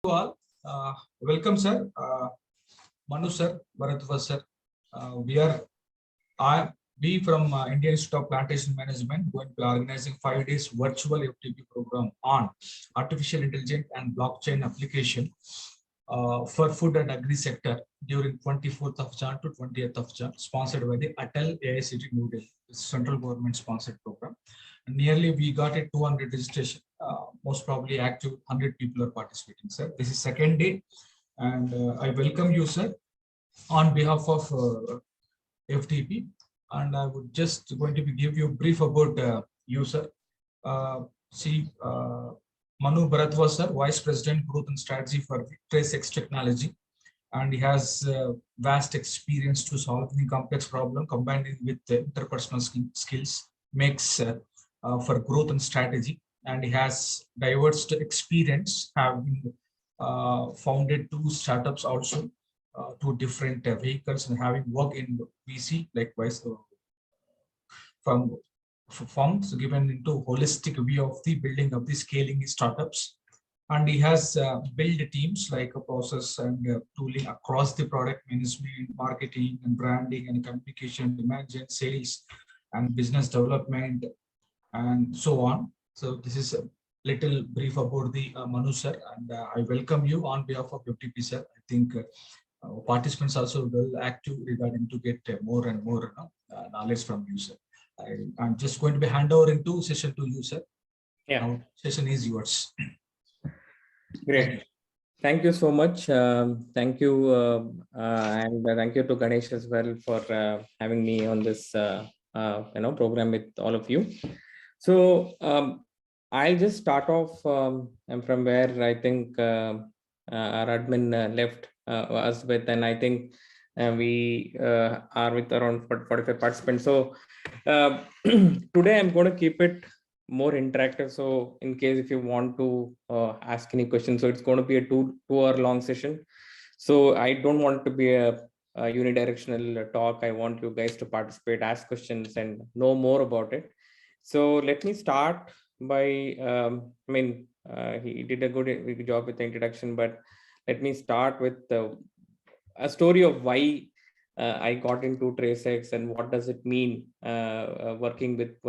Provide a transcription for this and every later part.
All. Welcome, sir. Manu, sir, Bharadwaj, sir. We are I we from Indian Institute of Plantation Management going to be organizing 5 days virtual FTP program on artificial intelligence and blockchain application for food and agri sector during 24th of Jan to 20th of Jan, sponsored by the Atal AICT New Delhi, central government sponsored program. And nearly we got a 200 registration. Most probably active 100 people are participating, sir. This is second day, and I welcome you, sir, on behalf of FTP. And I would just going to give you a brief about you, sir. See, Manu Bharadwaj, sir, Vice President, Growth and Strategy for TraceX Technology. And he has vast experience to solving complex problem, combining with interpersonal skills, makes for growth and strategy. And he has diverse experience, having founded 2 startups also, 2 different vehicles, and having worked in VC, likewise from firms given into holistic view of the building of the scaling startups. And he has built teams like a process and tooling across the product management, marketing and branding and communication, demand gen, sales and business development and so on. So this is a little brief about the Manu, sir, and I welcome you on behalf of FTP, sir. I think participants also will active regarding to get more and more knowledge from you, sir. I'm just going to be hand over into session to you, sir. Yeah. Now, session is yours. Great. Thank you so much. Thank you. And thank you to Ganesh as well for having me on this program with all of you. So I'll just start off from where I think our admin left us with, and I think we are with around 45 participants. So today I'm going to keep it more interactive. So in case if you want to ask any questions, so it's going to be a 2-hour long session. So I don't want it to be a unidirectional talk. I want you guys to participate, ask questions and know more about it. So let me start by, he did a good job with the introduction, but let me start with a story of why I got into TraceX and what does it mean working with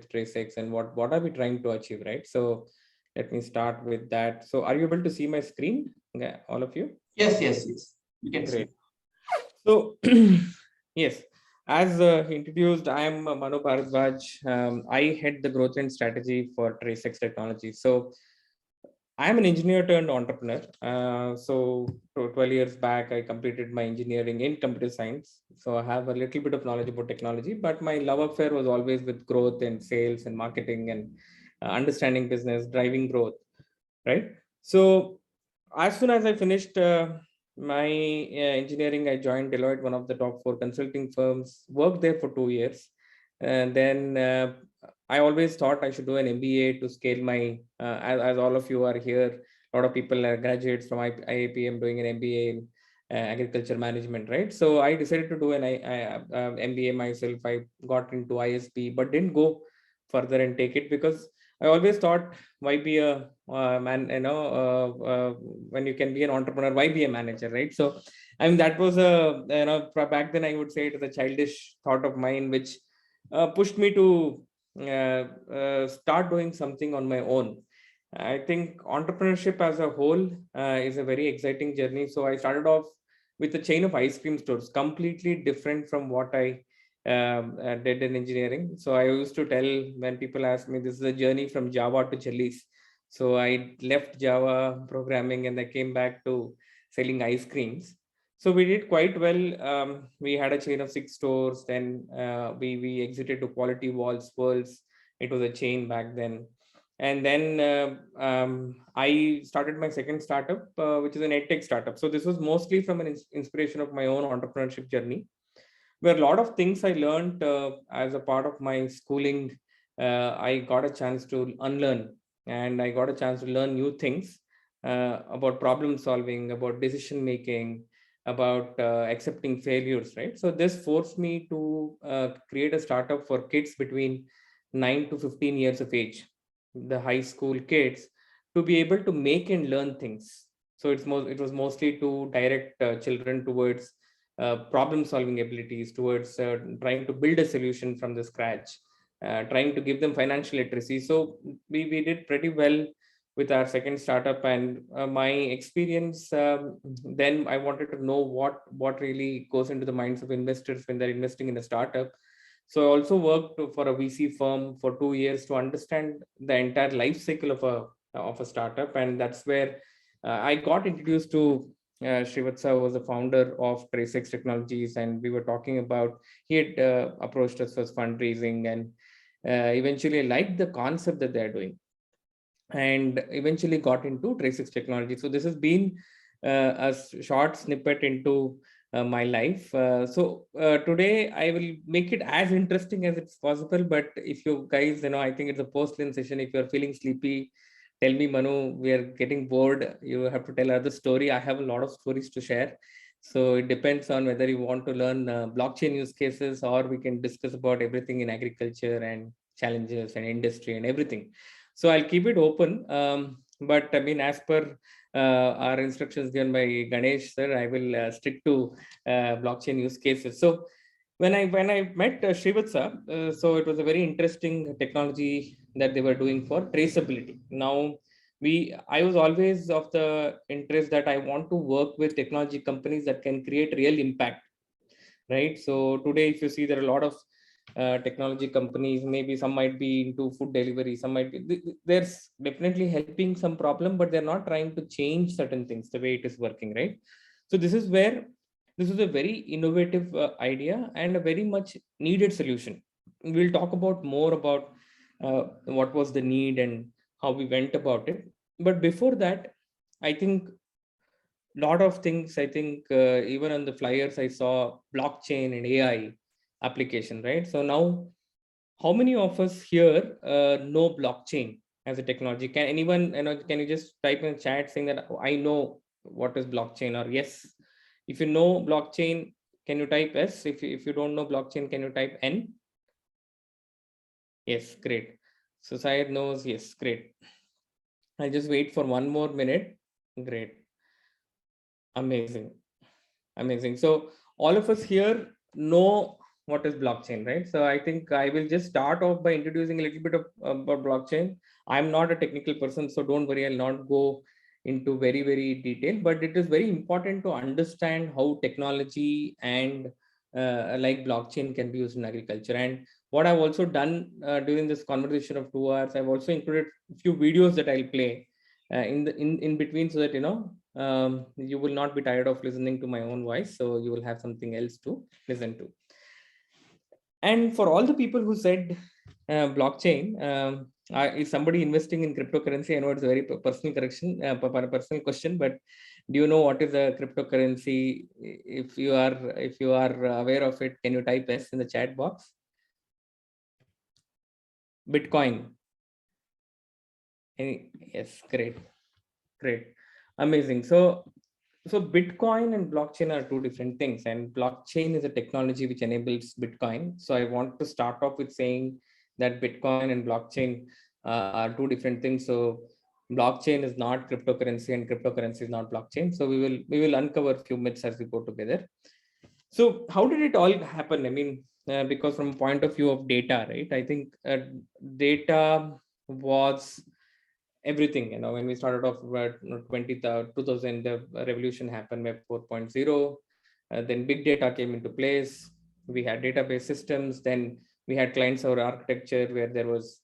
TraceX and what are we trying to achieve, right? So let me start with that. So are you able to see my screen, all of you? Yes. You can Great. see. So yes, as introduced, I am Mano Bharadwaj. I head the growth and strategy for TraceX Technology. So I am an engineer turned entrepreneur. So 12 years back, I completed my engineering in computer science. So I have a little bit of knowledge about technology, but my love affair was always with growth and sales and marketing and understanding business, driving growth, right? So as soon as I finished my engineering, I joined Deloitte, one of the top 4 consulting firms, worked there for 2 years. And then I always thought I should do an MBA to scale my, as all of you are here, a lot of people are graduates from IIPM doing an MBA in agriculture management, right? So I decided to do an MBA myself. I got into ISP, but didn't go further and take it because I always thought, why be a man, when you can be an entrepreneur, why be a manager, right? So, I mean, that was back then I would say it was a childish thought of mine, which pushed me to start doing something on my own. I think entrepreneurship as a whole is a very exciting journey. So I started off with a chain of ice cream stores, completely different from what I did in engineering. So I used to tell when people ask me, this is a journey from Java to Chili's. So I left Java programming and I came back to selling ice creams. So we did quite well. We had a chain of 6 stores. Then we exited to Quality Walls Worlds. It was a chain back then. And then I started my second startup, which is an edtech startup. So this was mostly from an inspiration of my own entrepreneurship journey, where a lot of things I learned as a part of my schooling, I got a chance to unlearn, and I got a chance to learn new things about problem solving, about decision making, about accepting failures, right? So this forced me to create a startup for kids between 9 to 15 years of age, the high school kids, to be able to make and learn things. So it was mostly to direct children towards problem solving abilities, towards trying to build a solution from the scratch, trying to give them financial literacy. So we did pretty well with our second startup. And my experience, then I wanted to know what really goes into the minds of investors when they're investing in a startup. So I also worked for a VC firm for 2 years to understand the entire life cycle of a startup. And that's where I got introduced to Srivatsa, was the founder of TraceX Technologies, and we were talking about, he had approached us for fundraising, and eventually liked the concept that they're doing, and eventually got into TraceX Technology. So this has been a short snippet into my life. Today I will make it as interesting as it's possible. But if you guys, I think it's a post-lunch session. If you're feeling sleepy, tell me, Manu, we are getting bored. You have to tell another story. I have a lot of stories to share. So it depends on whether you want to learn blockchain use cases, or we can discuss about everything in agriculture and challenges and industry and everything. So I'll keep it open. But I mean, as per our instructions given by Ganesh sir, I will stick to blockchain use cases. So when I met Srivatsa, so it was a very interesting technology that they were doing for traceability. Now, I was always of the interest that I want to work with technology companies that can create real impact, right? So today, if you see, there are a lot of technology companies. Maybe some might be into food delivery, some might be, there's definitely helping some problem, but they're not trying to change certain things the way it is working, right? So this is where this is a very innovative idea and a very much needed solution. We'll talk about more about what was the need and how we went about it. But before that, I think lot of things, I think even on the flyers I saw blockchain and AI application, right? So now, how many of us here know blockchain as a technology? Can anyone, can you just type in chat saying that, "Oh, I know what is blockchain," or yes? If you know blockchain, can you type S? If you don't know blockchain, can you type N? Yes, great. So Syed knows, yes, great. I'll just wait for one more minute. Great. Amazing. Amazing. So all of us here know what is blockchain, right? So I think I will just start off by introducing a little bit of about blockchain. I'm not a technical person, so don't worry, I'll not go into very, very detail, but it is very important to understand how technology and like blockchain can be used in agriculture. And what I've also done during this conversation of 2 hours, I've also included a few videos that I'll play in between, so that you will not be tired of listening to my own voice, so you will have something else to listen to. And for all the people who said blockchain, is somebody investing in cryptocurrency? I know it's a very personal personal question, but do you know what is a cryptocurrency? If you are aware of it, can you type S in the chat box? Bitcoin. Yes, great. Amazing. So Bitcoin and blockchain are two different things, and blockchain is a technology which enables Bitcoin. So I want to start off with saying that Bitcoin and blockchain are two different things. So blockchain is not cryptocurrency, and cryptocurrency is not blockchain. So we will uncover a few myths as we go together. So how did it all happen? I mean, because from a point of view of data, right? I think data was everything. When we started off 2000, the revolution happened, web 4.0. Then big data came into place. We had database systems. Then we had client server architecture, where there was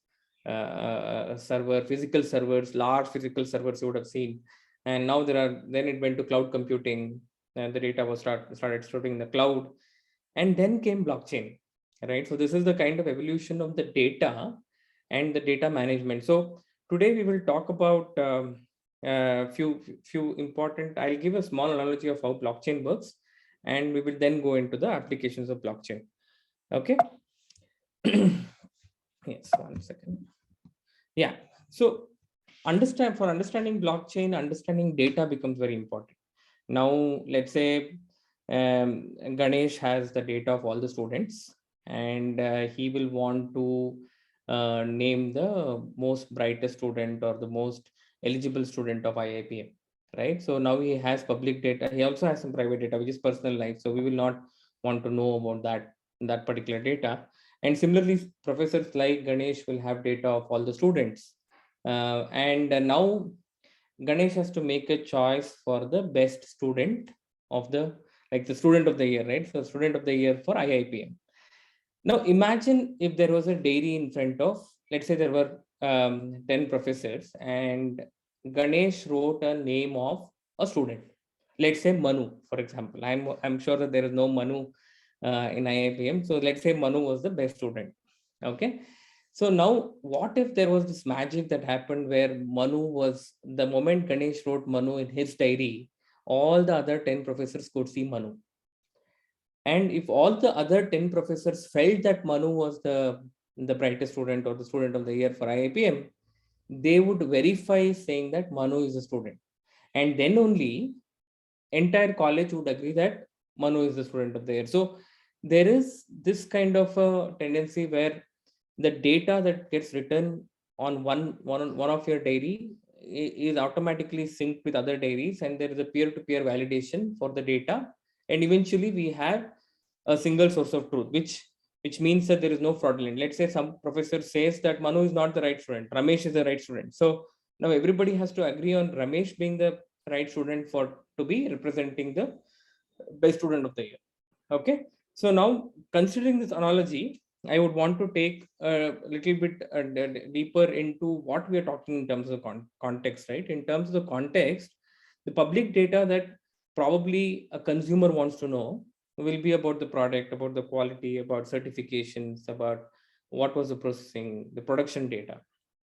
physical servers, large physical servers you would have seen. And now then it went to cloud computing, and the data was started storing in the cloud. And then came blockchain, right? So this is the kind of evolution of the data and the data management. So today we will talk about few important. I'll give a small analogy of how blockchain works, and we will then go into the applications of blockchain. Okay. Yes, 1 second. Yeah. So understanding blockchain, understanding data becomes very important. Now, let's say Ganesh has the data of all the students, and he will want to name the most brightest student or the most eligible student of IIPM, right? So now he has public data. He also has some private data, which is personal life. So we will not want to know about that particular data. And similarly, professors like Ganesh will have data of all the students. And now Ganesh has to make a choice for the best student of the, like the student of the year, right? So student of the year for IIPM. Now imagine if there was a dairy in front of, let's say there were 10 professors, and Ganesh wrote a name of a student. Let's say Manu, for example. I'm sure that there is no Manu in IIPM. So let's say Manu was the best student. Okay. So now what if there was this magic that happened where Manu was, the moment Ganesh wrote Manu in his diary, all the other 10 professors could see Manu. And if all the other 10 professors felt that Manu was the brightest student or the student of the year for IIPM, they would verify saying that Manu is a student. And then only entire college would agree that Manu is the student of the year. So there is this kind of a tendency where the data that gets written on one of your dairy is automatically synced with other dairies, and there is a peer-to-peer validation for the data. And eventually we have a single source of truth, which means that there is no fraudulent. Let's say some professor says that Manu is not the right student, Ramesh is the right student. So now everybody has to agree on Ramesh being the right student for to be representing the best student of the year. Okay. So now, considering this analogy, I would want to take a little bit deeper into what we are talking in terms of context, right? In terms of the context, the public data that probably a consumer wants to know will be about the product, about the quality, about certifications, about what was the processing, the production data.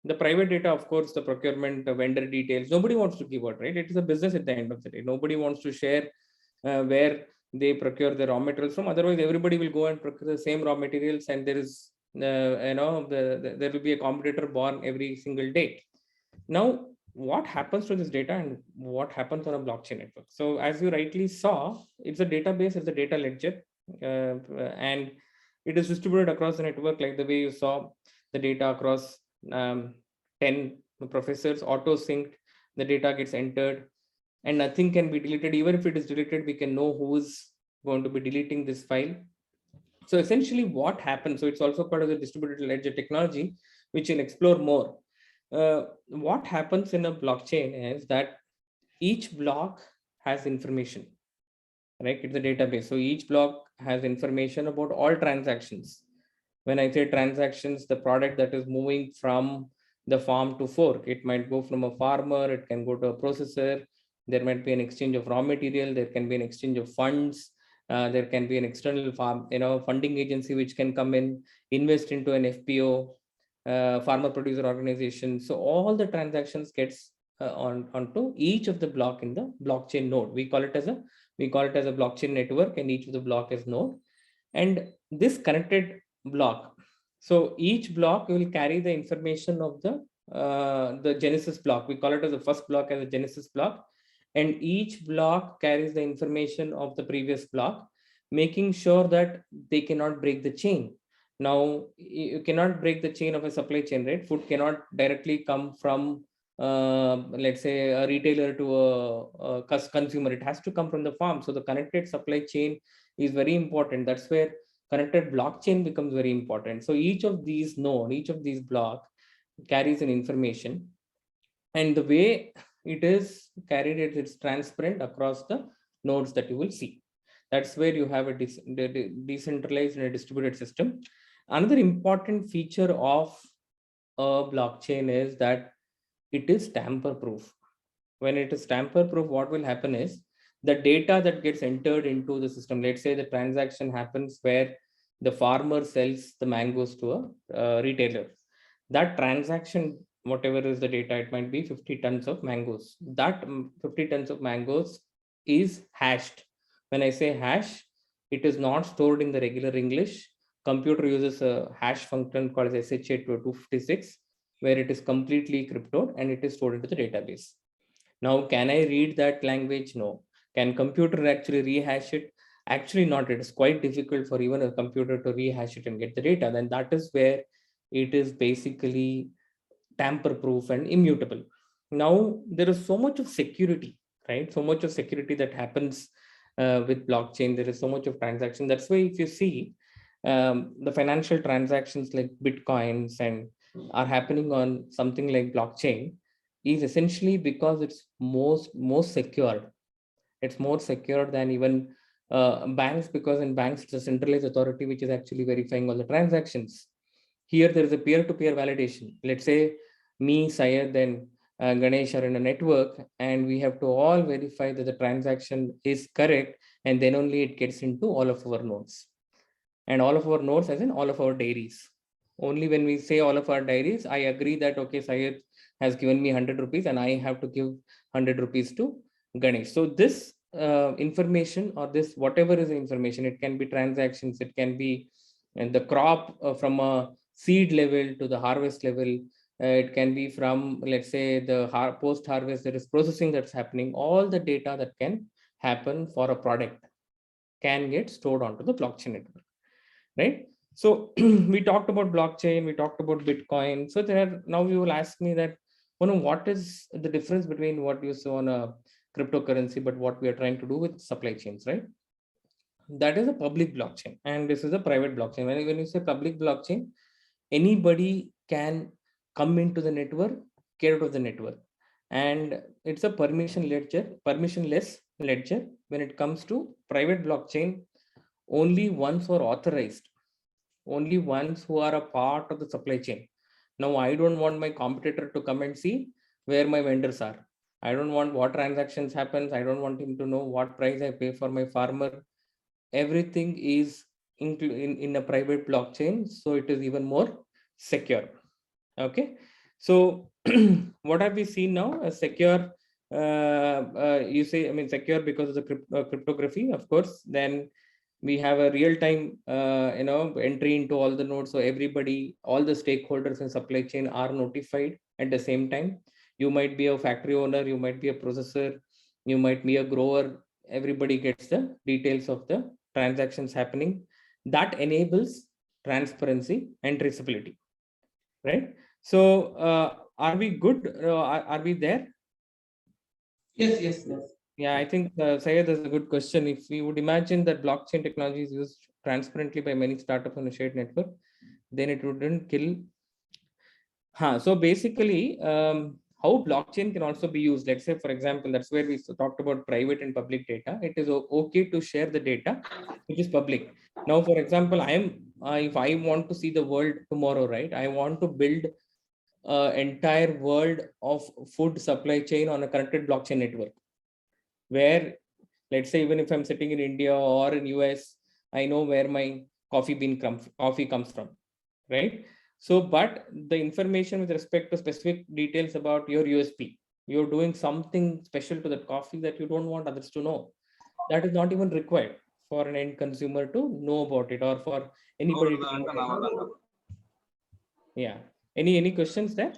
The private data, of course, the procurement, the vendor details, nobody wants to give out, right? It is a business at the end of the day. Nobody wants to share where they procure the raw materials from. Otherwise, everybody will go and procure the same raw materials, and there is, there will be a competitor born every single day. Now, what happens to this data and what happens on a blockchain network? So, as you rightly saw, it's a database, it's a data ledger, and it is distributed across the network, like the way you saw the data across 10 professors, auto synced, the data gets entered, and nothing can be deleted. Even if it is deleted, we can know who's going to be deleting this file. So essentially what happens, so it's also part of the distributed ledger technology, which we'll explore more. What happens in a blockchain is that each block has information, right? It's a database. So each block has information about all transactions. When I say transactions, the product that is moving from the farm to fork, it might go from a farmer, it can go to a processor, there might be an exchange of raw material, there can be an exchange of funds, there can be an external farm, funding agency which can come in, invest into an FPO, farmer producer organization. So all the transactions gets onto each of the block in the blockchain node. We call it as a blockchain network, and each of the block is node. And this connected block, so each block will carry the information of the genesis block. We call it as the first block as a genesis block, and each block carries the information of the previous block, making sure that they cannot break the chain. Now you cannot break the chain of a supply chain, right? Food cannot directly come from let's say a retailer to a consumer. It has to come from the farm. So the connected supply chain is very important. That's where connected blockchain becomes very important. So each of these node, each of these block carries an information, and the way it is carried, it's transparent across the nodes that you will see. That's where you have a decentralized and a distributed system. Another important feature of a blockchain is that it is tamper proof. When it is tamper proof, what will happen is the data that gets entered into the system, let's say the transaction happens where the farmer sells the mangoes to a retailer. That transaction, whatever is the data, it might be 50 tons of mangoes. That 50 tons of mangoes is hashed. When I say hash, it is not stored in the regular English. Computer uses a hash function called as SHA-256, where it is completely cryptod and it is stored into the database. Now, can I read that language? No. Can computer actually rehash it? Actually not. It is quite difficult for even a computer to rehash it and get the data. Then that is where it is basically tamper proof and immutable. Now, there is so much of security, right? So much of security that happens with blockchain. There is so much of transaction. That's why if you see the financial transactions like Bitcoins and are happening on something like blockchain is essentially because it's most secured. It's more secure than even banks, because in banks it's a centralized authority which is actually verifying all the transactions. Here there is a peer-to-peer validation. Let's say me, Syed, and Ganesh are in a network, and we have to all verify that the transaction is correct, and then only it gets into all of our nodes. And all of our nodes as in all of our diaries. Only when we say all of our diaries, I agree that, okay, Syed has given me 100 rupees and I have to give 100 rupees to Ganesh. So this information, or this whatever is the information, it can be transactions, it can be and the crop from a seed level to the harvest level, it can be from, let's say, the post harvest, there is processing that's happening. All the data that can happen for a product can get stored onto the blockchain network, right? So we talked about blockchain, we talked about Bitcoin. So there, now you will ask me that, what is the difference between what you saw on a cryptocurrency, but what we are trying to do with supply chains, right? That is a public blockchain, and this is a private blockchain. When you say public blockchain, anybody can come into the network, get out of the network, and it's a permissionless ledger. When it comes to private blockchain, only ones who are authorized, only ones who are a part of the supply chain. Now, I don't want my competitor to come and see where my vendors are. I don't want what transactions happens. I don't want him to know what price I pay for my farmer. Everything is in a private blockchain, so it is even more secure. Okay, so what have we seen now? A secure, you say, I mean, secure because of the cryptography, of course. Then we have a real-time, entry into all the nodes. So everybody, all the stakeholders in supply chain are notified at the same time. You might be a factory owner, you might be a processor, you might be a grower. Everybody gets the details of the transactions happening. That enables transparency and traceability, right? So are we good? Are we there? Yes, yes, yes. Yeah, I think Syed is a good question. If we would imagine that blockchain technology is used transparently by many startups on a shared network, then it wouldn't kill. So basically, how blockchain can also be used. Let's say, for example, that's where we talked about private and public data. It is okay to share the data which is public. Now, for example, if I want to see the world tomorrow, right? I want to build entire world of food supply chain on a connected blockchain network, where, let's say, even if I'm sitting in India or in US, I know where my coffee comes from, right? So, but the information with respect to specific details about your USP, you're doing something special to that coffee that you don't want others to know, that is not even required for an end consumer to know about it, or for anybody to know about it. Yeah. Any questions there?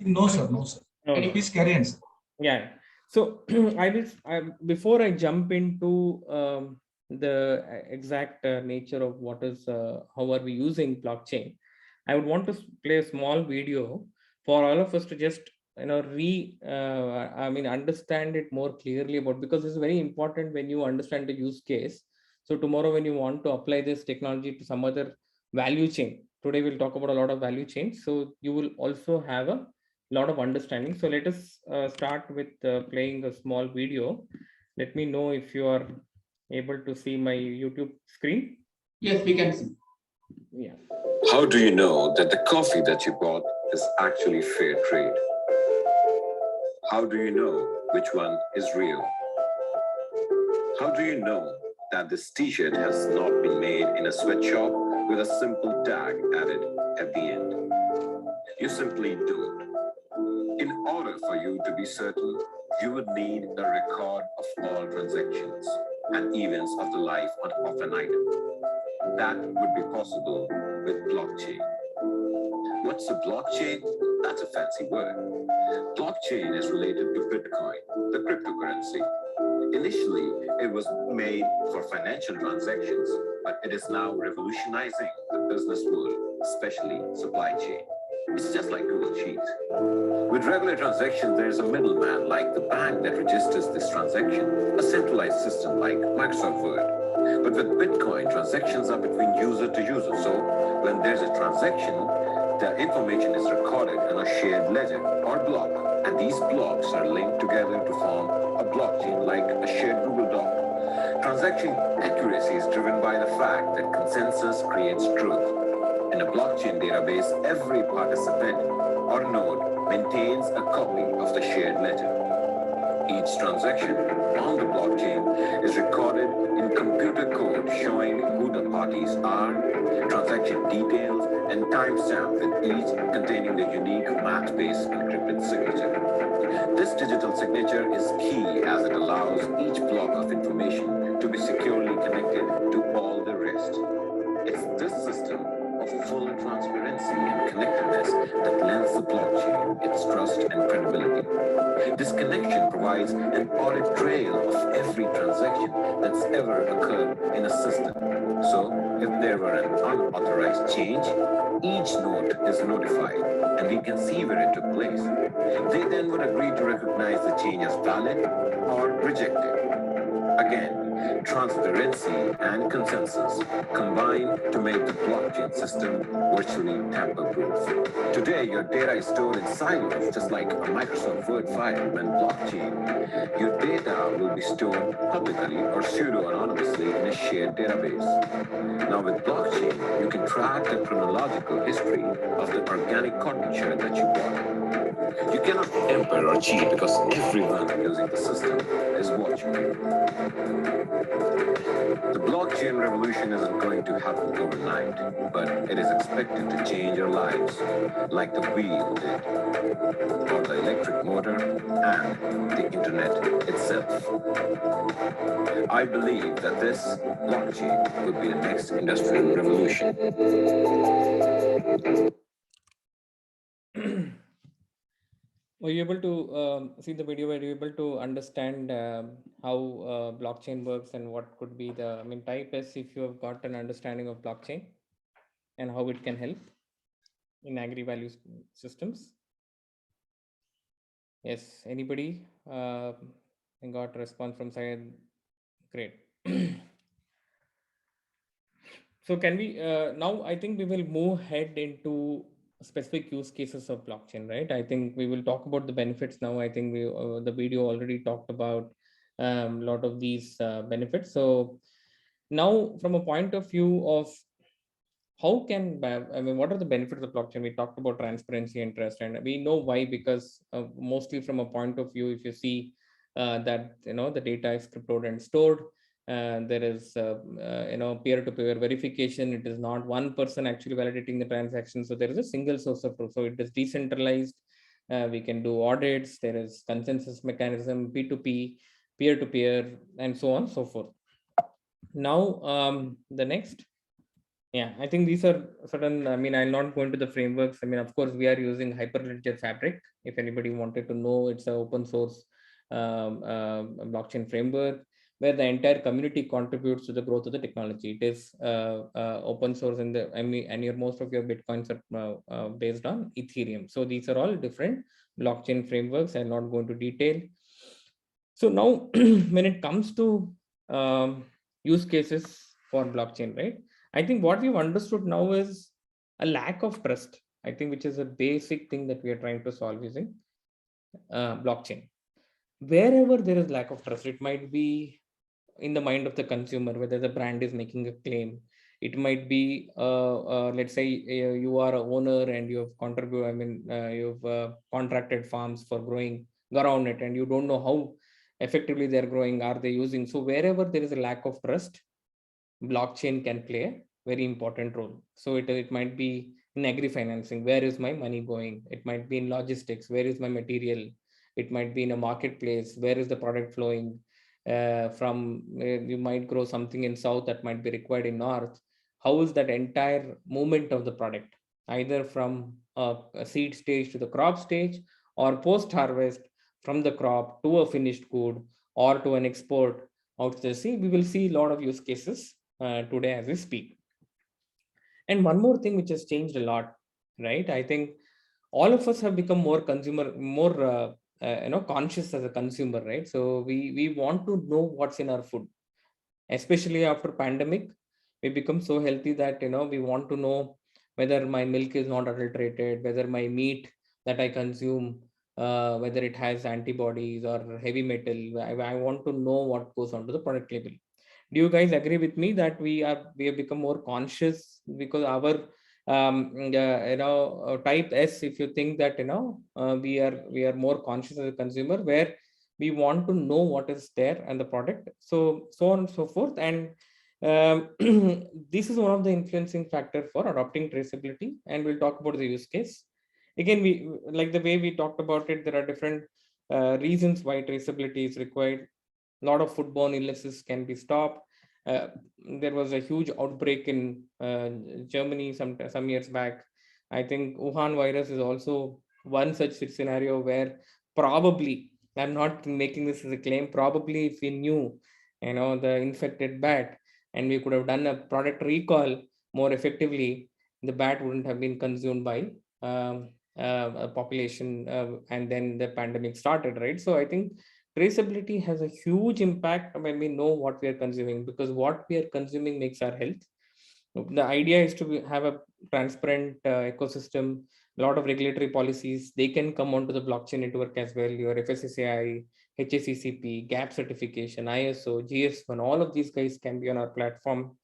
No, sir. No, sir. No. Please carry on, sir. Yeah. So before I jump into the exact nature of what is, how are we using blockchain, I would want to play a small video for all of us to just, understand it more clearly about, because it's very important when you understand the use case. So tomorrow, when you want to apply this technology to some other value chain, today we'll talk about a lot of value chains. So you will also have a lot of understanding. So let us start with playing a small video. Let me know if you are able to see my YouTube screen. Yes, we can see. Yeah. How do you know that the coffee that you bought is actually fair trade? How do you know which one is real? How do you know that this t-shirt has not been made in a sweatshop with a simple tag added at the end? You simply do it. In order for you to be certain, you would need a record of all transactions and events of the life of an item. That would be possible with blockchain. What's a blockchain? That's a fancy word. Blockchain is related to Bitcoin, the cryptocurrency. Initially, it was made for financial transactions, but it is now revolutionizing the business world, especially supply chain. It's just like Google Sheets. With regular transactions, there is a middleman like the bank that registers this transaction, a centralized system like Microsoft Word. But with Bitcoin, transactions are between user to user. So when there's a transaction, the information is recorded in a shared ledger or block. And these blocks are linked together to form a blockchain like a shared Google Doc. Transaction accuracy is driven by the fact that consensus creates truth. In a blockchain database, every participant or node maintains a copy of the shared ledger. Each transaction on the blockchain is recorded in computer code showing who the parties are, transaction details, and timestamp with each containing the unique math-based encrypted signature. This digital signature is key as it allows each block of information to be securely connected to all the rest. It's this system of full transparency and connectedness that lends the blockchain its trust and credibility. This connection provides an audit trail of every transaction that's ever occurred in a system. So, if there were an unauthorized change, each node is notified and we can see where it took place. They then would agree to recognize the change as valid or reject it. Again, transparency and consensus combine to make the blockchain system virtually tamper-proof. Today, your data is stored in silos, just like a Microsoft Word file. When blockchain, your data will be stored publicly or pseudo-anonymously in a shared database. Now, with blockchain, you can track the chronological history of the organic cotton shirt that you bought. You cannot tamper or cheat because everyone using the system is watching you. The blockchain revolution isn't going to happen overnight, but it is expected to change our lives like the wheel did, or the electric motor and the internet itself. I believe that this blockchain will be the next industrial revolution. Were you able to see the video? Were you able to understand how blockchain works and what could be the, I mean, type S if you have got an understanding of blockchain and how it can help in agri-value systems? Yes, anybody? I got a response from Syed. Great. So can we, now I think we will move ahead into specific use cases of blockchain, right? I think we will talk about the benefits now. I think we, the video already talked about a lot of these benefits. So now from a point of view of how can, I mean, what are the benefits of blockchain? We talked about transparency and trust, and we know why, because mostly from a point of view, if you see that, you know, the data is cryptoed and stored, there is, you know, peer-to-peer verification. It is not one person actually validating the transaction. So there is a single source of truth. So it is decentralized. We can do audits. There is consensus mechanism, P2P, peer-to-peer, and so on and so forth. Now, the next. Yeah, I think these are certain, I mean, I'll not go into the frameworks. I mean, of course, we are using Hyperledger Fabric. If anybody wanted to know, it's an open source blockchain framework where the entire community contributes to the growth of the technology. It is open source, in the, I mean, and most of your Bitcoins are based on Ethereum. So these are all different blockchain frameworks. I'll not go into detail. So now when it comes to use cases for blockchain, right? I think what we've understood now is a lack of trust, I think, which is a basic thing that we are trying to solve using blockchain. Wherever there is lack of trust, it might be in the mind of the consumer, whether the brand is making a claim. It might be, let's say you are an owner and you have contributed, I mean, you've contracted farms for growing around it, and you don't know how effectively they're growing, are they using. So wherever there is a lack of trust, blockchain can play a very important role. So it might be in agri-financing, where is my money going? It might be in logistics, where is my material? It might be in a marketplace, where is the product flowing from? You might grow something in south that might be required in north. How is that entire movement of the product, either from a seed stage to the crop stage, or post-harvest from the crop to a finished good, or to an export out to the sea? We will see a lot of use cases today as we speak. And one more thing which has changed a lot, right? I think all of us have become more consumer, more conscious as a consumer, right? So we want to know what's in our food, especially after pandemic. We become so healthy that we want to know whether my milk is not adulterated, whether my meat that I consume, whether it has antibodies or heavy metal. I want to know what goes onto the product label. Do you guys agree with me that we have become more conscious because our type S, if you think that we are more conscious as a consumer, where we want to know what is there and the product, so on and so forth. And this is one of the influencing factor for adopting traceability, and we'll talk about the use case. Again, we, like the way we talked about it, there are different reasons why traceability is required. A lot of foodborne illnesses can be stopped. Uh, there was a huge outbreak in Germany some years back. I think Wuhan virus is also one such scenario where probably, I'm not making this as a claim, probably if we knew, the infected bat, and we could have done a product recall more effectively, the bat wouldn't have been consumed by a population, and then the pandemic started, right? So I think traceability has a huge impact when we know what we are consuming, because what we are consuming makes our health. The idea is to have a transparent ecosystem, a lot of regulatory policies. They can come onto the blockchain network as well. Your FSSAI, HACCP, GAP certification, ISO, GS1, all of these guys can be on our platform.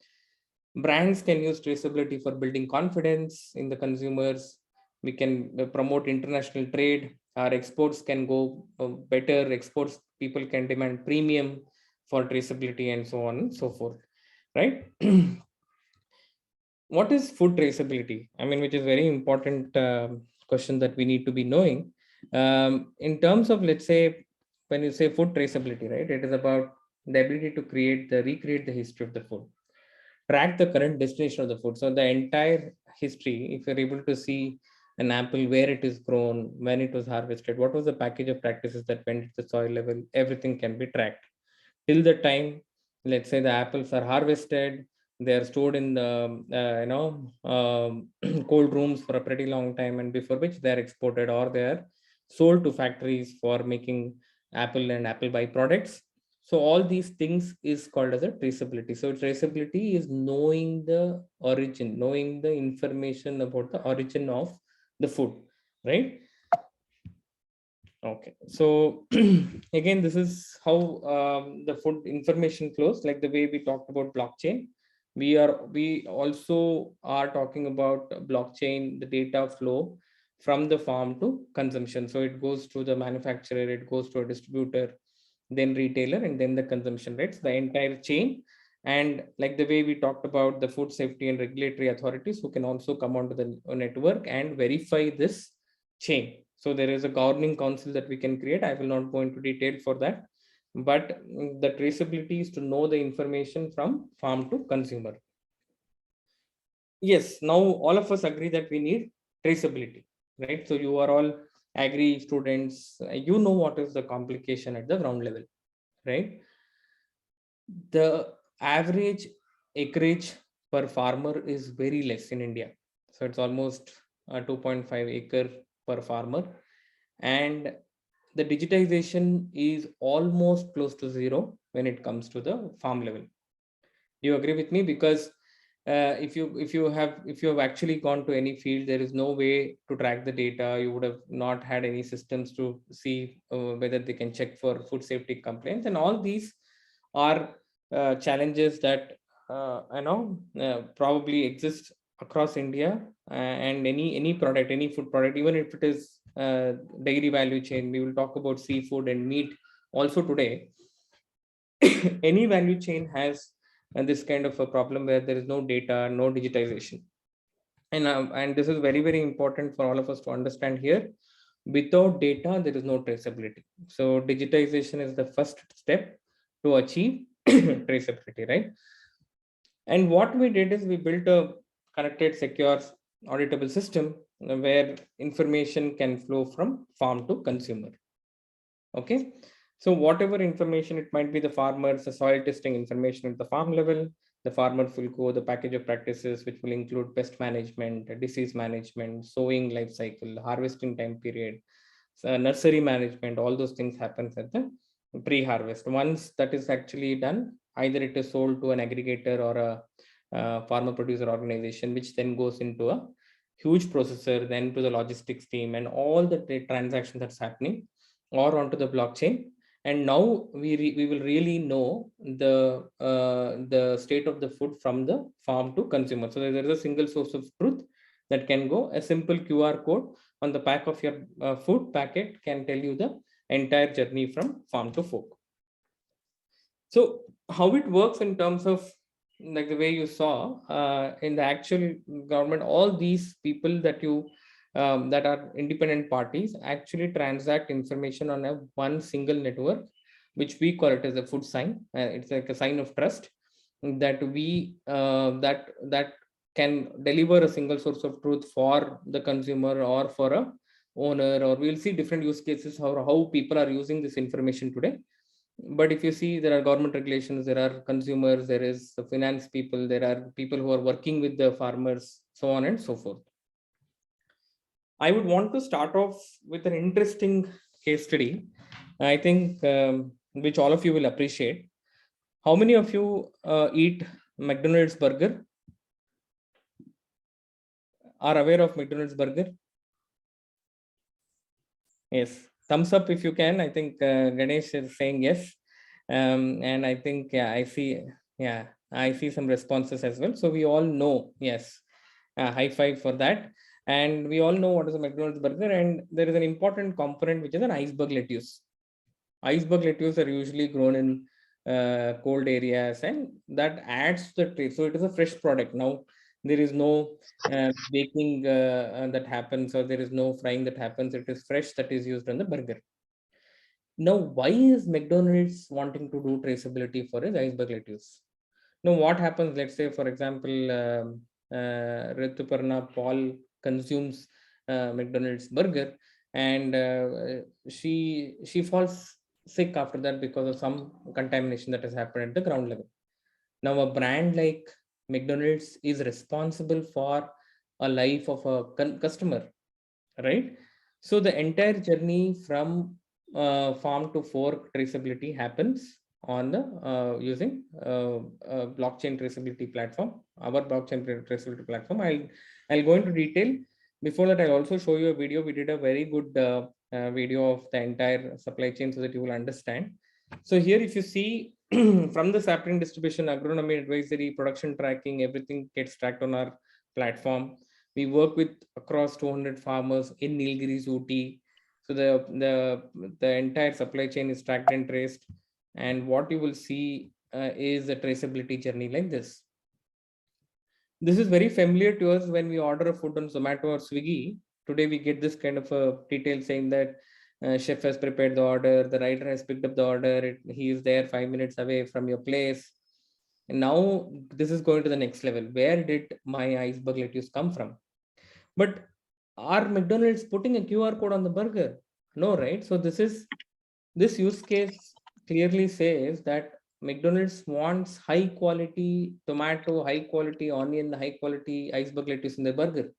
Brands can use traceability for building confidence in the consumers. We can promote international trade. Our exports can go better. Exports, people can demand premium for traceability and so on and so forth, right? What is food traceability? I mean, which is very important question that we need to be knowing. In terms of, let's say, when you say food traceability, right, it is about the ability to recreate the history of the food, track the current destination of the food. So the entire history, if you're able to see an apple, where it is grown, when it was harvested, what was the package of practices that went to the soil level, everything can be tracked till the time, let's say, the apples are harvested. They are stored in the cold rooms for a pretty long time, and before which they are exported or they are sold to factories for making apple and apple byproducts. So all these things is called as a traceability. So traceability is knowing the origin, knowing the information about the origin of the food, right? Okay, so again, this is how the food information flows, like the way we talked about blockchain. We also are talking about blockchain, the data flow from the farm to consumption. So it goes to the manufacturer, it goes to a distributor, then retailer, and then the consumption rates, the entire chain. And like the way we talked about the food safety and regulatory authorities who can also come onto the network and verify this chain. So there is a governing council that we can create. I will not go into detail for that, but the traceability is to know the information from farm to consumer. Yes, now all of us agree that we need traceability, right? So you are all agri students, you know what is the complication at the ground level, right? The average acreage per farmer is very less in India. So it's almost 2.5 acre per farmer. And the digitization is almost close to zero when it comes to the farm level. Do you agree with me? Because if you have actually gone to any field, there is no way to track the data. You would have not had any systems to see whether they can check for food safety complaints, and all these are challenges that probably exist across India. And any product, any food product, even if it is dairy value chain, we will talk about seafood and meat also today. Any value chain has this kind of a problem where there is no data, no digitization. And this is very, very important for all of us to understand here. Without data, there is no traceability. So digitization is the first step to achieve traceability, right? And what we did is we built a connected, secure, auditable system where information can flow from farm to consumer. Okay. So whatever information, it might be the farmers, the soil testing information at the farm level, the farmers will go the package of practices, which will include pest management, disease management, sowing life cycle, harvesting time period, nursery management. All those things happens at the pre-harvest. Once that is actually done, either it is sold to an aggregator or a farmer producer organization, which then goes into a huge processor, then to the logistics team, and all the transactions that's happening, or onto the blockchain. And now we will really know the state of the food from the farm to consumer. So there is a single source of truth that can go. A simple QR code on the back of your food packet can tell you the entire journey from farm to fork. So how it works in terms of like the way you saw in the actual government, all these people that you that are independent parties actually transact information on a one single network, which we call it as a food sign. It's like a sign of trust that we that can deliver a single source of truth for the consumer or for a owner, or we'll see different use cases how people are using this information today. But if you see, there are government regulations, there are consumers, there is the finance people, there are people who are working with the farmers, so on and so forth. I would want to start off with an interesting case study, I think, which all of you will appreciate. How many of you eat McDonald's burger? Are aware of McDonald's burger? Yes, thumbs up if you can. I think Ganesh is saying yes. And I think, yeah, I see some responses as well. So we all know, yes, high five for that. And we all know what is a McDonald's burger. And there is an important component, which is an iceberg lettuce. Iceberg lettuce are usually grown in cold areas, and that adds to the taste. So it is a fresh product. Now, there is no baking that happens, or there is no frying that happens. It is fresh that is used on the burger. Now, why is McDonald's wanting to do traceability for his iceberg lettuce? Now, what happens? Let's say, for example, Rituparna Paul consumes McDonald's burger, and she falls sick after that because of some contamination that has happened at the ground level. Now, a brand like McDonald's is responsible for a life of a customer, right? So the entire journey from farm to fork traceability happens on the using blockchain traceability platform, our blockchain traceability platform. I'll go into detail. Before that, I'll also show you a video. We did a very good video of the entire supply chain so that you will understand. So here, if you see from the sapling distribution, agronomy advisory, production tracking, everything gets tracked on our platform. We work with across 200 farmers in Nilgiris, Ooty. So the entire supply chain is tracked and traced. And what you will see is a traceability journey like this. This is very familiar to us when we order a food on Zomato or Swiggy. Today we get this kind of a detail saying that chef has prepared the order, the rider has picked up the order, he is there 5 minutes away from your place. And now this is going to the next level. Where did my iceberg lettuce come from? But are McDonald's putting a QR code on the burger? No, right? So this use case clearly says that McDonald's wants high quality tomato, high quality onion, high quality iceberg lettuce in the burger.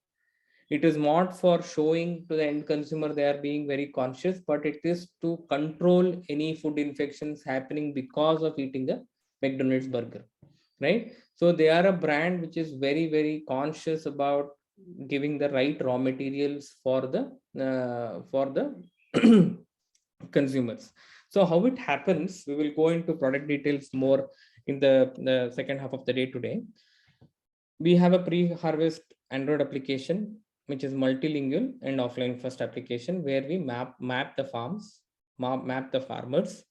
It is not for showing to the end consumer they are being very conscious, but it is to control any food infections happening because of eating the McDonald's burger, right? So they are a brand which is very, very conscious about giving the right raw materials for the consumers. So how it happens, we will go into product details more in the second half of the day today. We have a pre-harvest Android application, which is multilingual and offline first application, where we map the farms, map the farmers,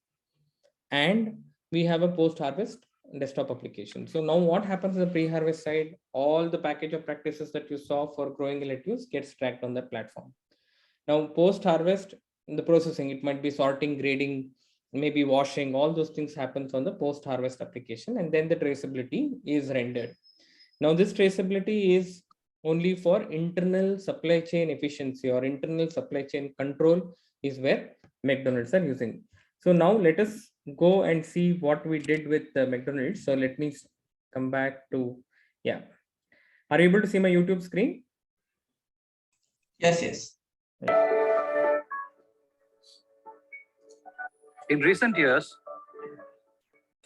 and we have a post-harvest desktop application. So now what happens in the pre-harvest side, all the package of practices that you saw for growing lettuce gets tracked on that platform. Now post-harvest, the processing, it might be sorting, grading, maybe washing, all those things happens on the post-harvest application, and then the traceability is rendered. Now this traceability is only for internal supply chain efficiency or internal supply chain control is where McDonald's are using. So now let us go and see what we did with McDonald's. So let me come back to, yeah. Are you able to see my YouTube screen? Yes, yes. In recent years,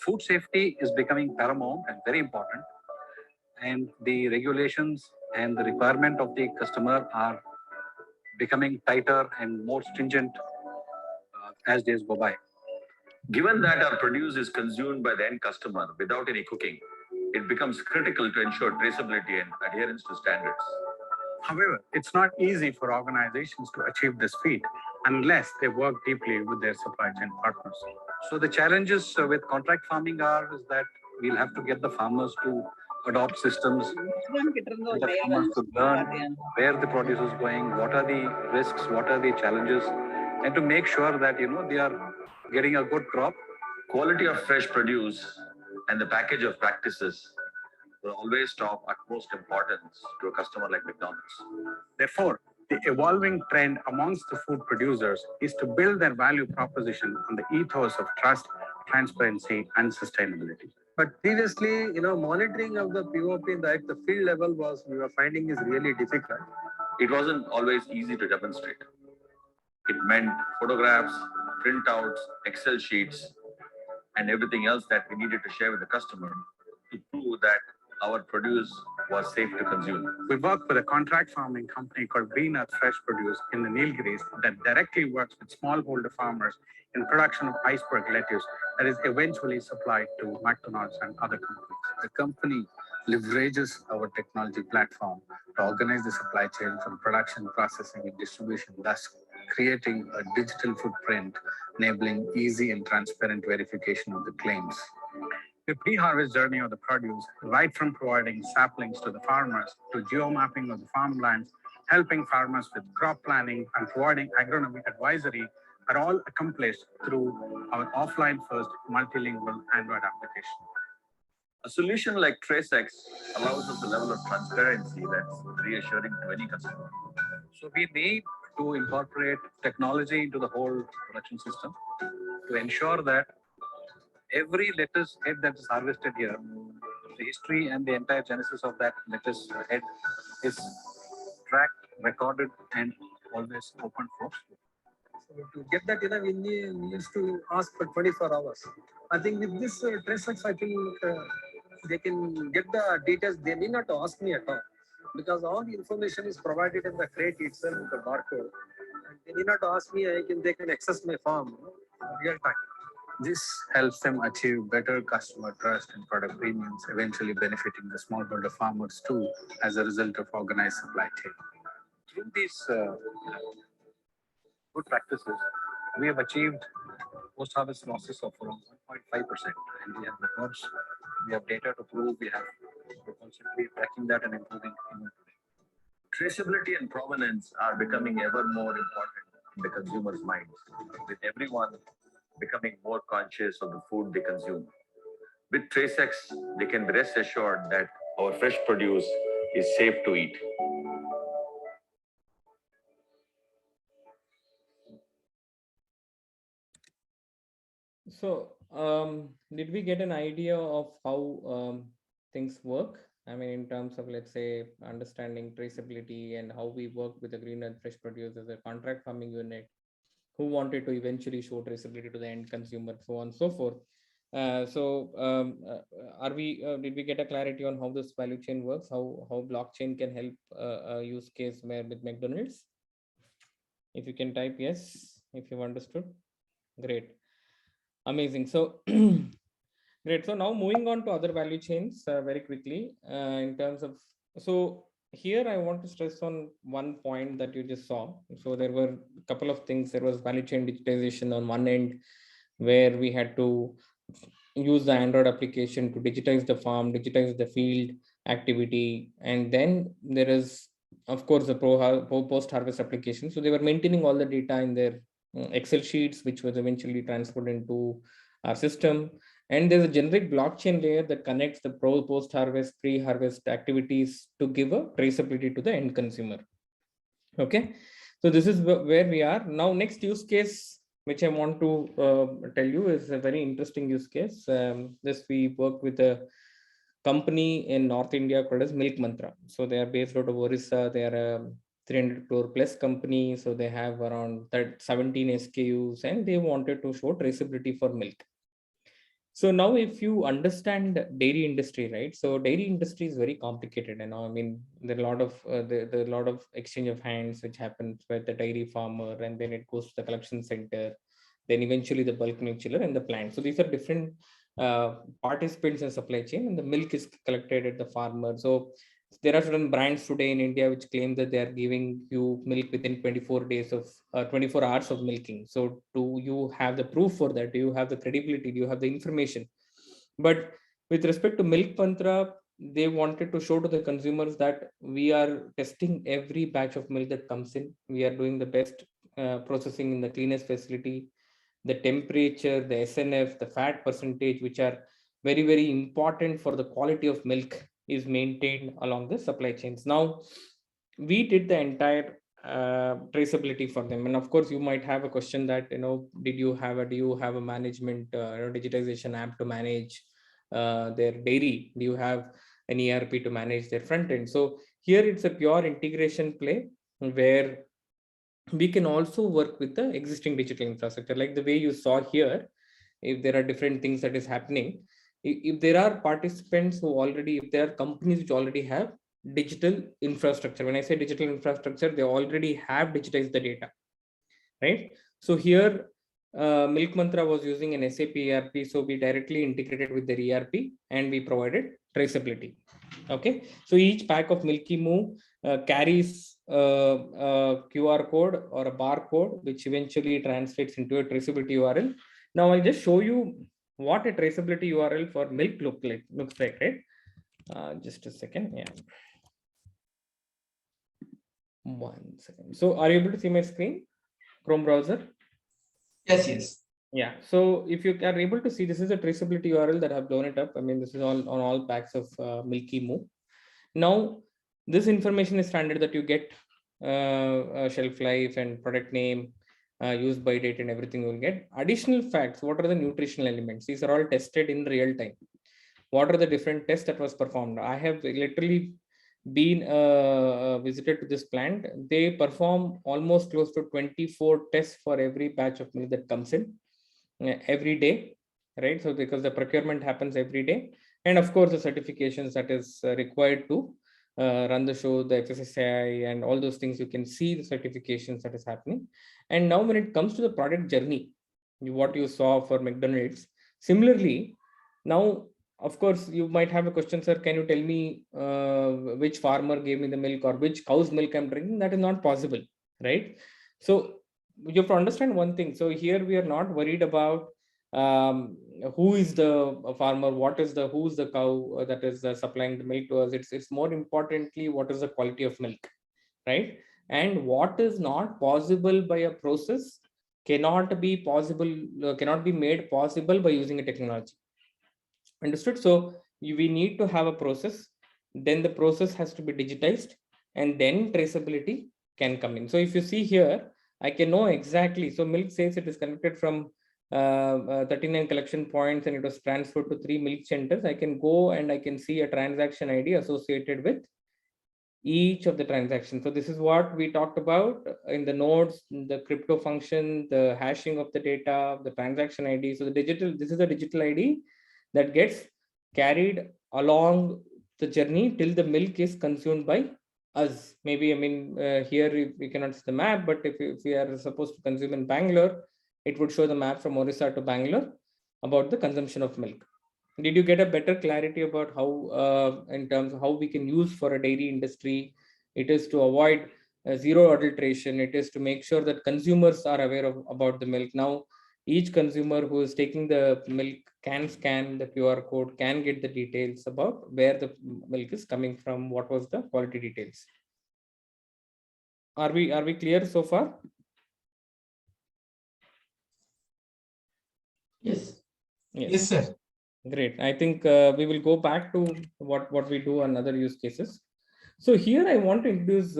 food safety is becoming paramount and very important, and the regulations and the requirement of the customer are becoming tighter and more stringent as days go by. Given that our produce is consumed by the end customer without any cooking, it becomes critical to ensure traceability and adherence to standards. However, it's not easy for organizations to achieve this feat unless they work deeply with their supply chain partners. So the challenges with contract farming are is that we'll have to get the farmers to adopt systems, and the farmers to learn where the produce is going, what are the risks, what are the challenges, and to make sure that they are getting a good crop. Quality of fresh produce and the package of practices will always top utmost importance to a customer like McDonald's. Therefore, the evolving trend amongst the food producers is to build their value proposition on the ethos of trust, transparency, and sustainability. But previously, monitoring of the POP at the field level we were finding is really difficult. It wasn't always easy to demonstrate. It meant photographs, printouts, Excel sheets, and everything else that we needed to share with the customer to prove that our produce was safe to consume. We work with a contract farming company called Green Earth Fresh Produce in the Nilgiris that directly works with smallholder farmers in production of iceberg lettuce that is eventually supplied to McDonald's and other companies. The company leverages our technology platform to organize the supply chain from production, processing, and distribution, thus creating a digital footprint, enabling easy and transparent verification of the claims. The pre-harvest journey of the produce, right from providing saplings to the farmers to geomapping of the farmlands, helping farmers with crop planning and providing agronomic advisory, are all accomplished through our offline first multilingual Android application. A solution like TraceX allows us a level of transparency that's reassuring to any customer. So we need to incorporate technology into the whole production system to ensure that every lettuce head that is harvested here, the history and the entire genesis of that lettuce head is tracked, recorded, and always open for. So to get that, we need to ask for 24 hours. I think with this TraceX, I think they can get the details. They need not ask me at all because all the information is provided in the crate itself, the barcode. And they need not ask me. They can access my farm real time. This helps them achieve better customer trust and product premiums, eventually benefiting the smallholder farmers too as a result of organized supply chain. Through these good practices, we have achieved post-harvest losses of around 1.5%, and we have records, we have data to prove, we're constantly tracking that and improving. Traceability and provenance are becoming ever more important in the consumer's minds, with everyone becoming more conscious of the food they consume. With TraceX, they can be rest assured that our fresh produce is safe to eat. So, did we get an idea of how things work? I mean, in terms of, let's say, understanding traceability and how we work with the Green Earth Fresh Produce as a contract farming unit, who wanted to eventually show traceability to the end consumer, so on and so forth. Did we get a clarity on how this value chain works, how blockchain can help a use case where with McDonald's? If you can type yes, if you've understood, great, amazing. So great. So now moving on to other value chains very quickly in terms of, so here I want to stress on one point that you just saw. So there were a couple of things. There was value chain digitization on one end, where we had to use the Android application to digitize the farm, digitize the field activity. And then there is, of course, the post-harvest application. So they were maintaining all the data in their Excel sheets, which was eventually transferred into our system. And there's a generic blockchain layer that connects the post-harvest, pre-harvest activities to give a traceability to the end consumer. Okay, so this is where we are now. Next use case, which I want to tell you, is a very interesting use case. This we work with a company in North India called as Milk Mantra. So they are based out of Orissa. They are a 300 crore plus company. So they have around 17 SKUs, and they wanted to show traceability for milk. So now if you understand dairy industry, right? So dairy industry is very complicated. I mean, there are a lot of there are a lot of exchange of hands which happens with the dairy farmer, and then it goes to the collection center, then eventually the bulk milk chiller and the plant. So these are different participants in supply chain, and the milk is collected at the farmer. So there are certain brands today in India which claim that they are giving you milk within 24 days of 24 hours of milking. So do you have the proof for that? Do you have the credibility? Do you have the information? But with respect to Milk Mantra, they wanted to show to the consumers that we are testing every batch of milk that comes in. We are doing the best processing in the cleanest facility. The temperature, the SNF, the fat percentage, which are very, very important for the quality of milk, is maintained along the supply chains. Now, we did the entire traceability for them, and of course, you might have a question that do you have a management digitization app to manage their dairy? Do you have an ERP to manage their front end? So here it's a pure integration play where we can also work with the existing digital infrastructure, like the way you saw here. If there are different things that is happening, if there are participants if there are companies which already have digital infrastructure. When I say digital infrastructure, they already have digitized the data, right? So here Milk Mantra was using an SAP ERP, so we directly integrated with their ERP and we provided traceability. Okay, so each pack of Milky Moo carries a QR code or a barcode, which eventually translates into a traceability URL. Now I'll just show you what a traceability URL for milk looks like, right? Just a second. Yeah. 1 second. So are you able to see my screen? Chrome browser? Yes, yes. Yeah. So if you are able to see, this is a traceability URL that I've blown it up. I mean, this is on all packs of Milky Moo. Now, this information is standard that you get shelf life and product name, use by date, and everything you will get. Additional facts, what are the nutritional elements? These are all tested in real time. What are the different tests that was performed? I have literally been visited to this plant. They perform almost close to 24 tests for every batch of milk that comes in every day, right? So because the procurement happens every day, and of course the certifications that is required to run the show, the FSSAI and all those things, you can see the certifications that is happening. And now when it comes to the product journey, what you saw for McDonald's, similarly, now of course you might have a question, sir, can you tell me which farmer gave me the milk or which cow's milk I'm drinking? That is not possible, right? So you have to understand one thing. So here we are not worried about who is the farmer, who's the cow that is supplying the milk to us. It's more importantly, what is the quality of milk, right? And what is not possible by a process cannot be made possible by using a technology. Understood? So we need to have a process, then the process has to be digitized, and then traceability can come in. So if you see here, I can know exactly. So milk says it is connected from 39 collection points and it was transferred to 3 milk centers. I can go and I can see a transaction ID associated with each of the transactions. So this is what we talked about in the nodes, the crypto function, the hashing of the data, the transaction ID. So this is a digital ID that gets carried along the journey till the milk is consumed by us. Maybe, I mean, here we cannot see the map, but if we are supposed to consume in Bangalore, it would show the map from Orissa to Bangalore about the consumption of milk. Did you get a better clarity about how, in terms of how we can use for a dairy industry? It is to avoid zero adulteration. It is to make sure that consumers are aware about the milk. Now, each consumer who is taking the milk can scan the QR code, can get the details about where the milk is coming from, what was the quality details. Are we clear so far? Yes. Yes, sir. Great. I think we will go back to what we do on other use cases. So here I want to introduce,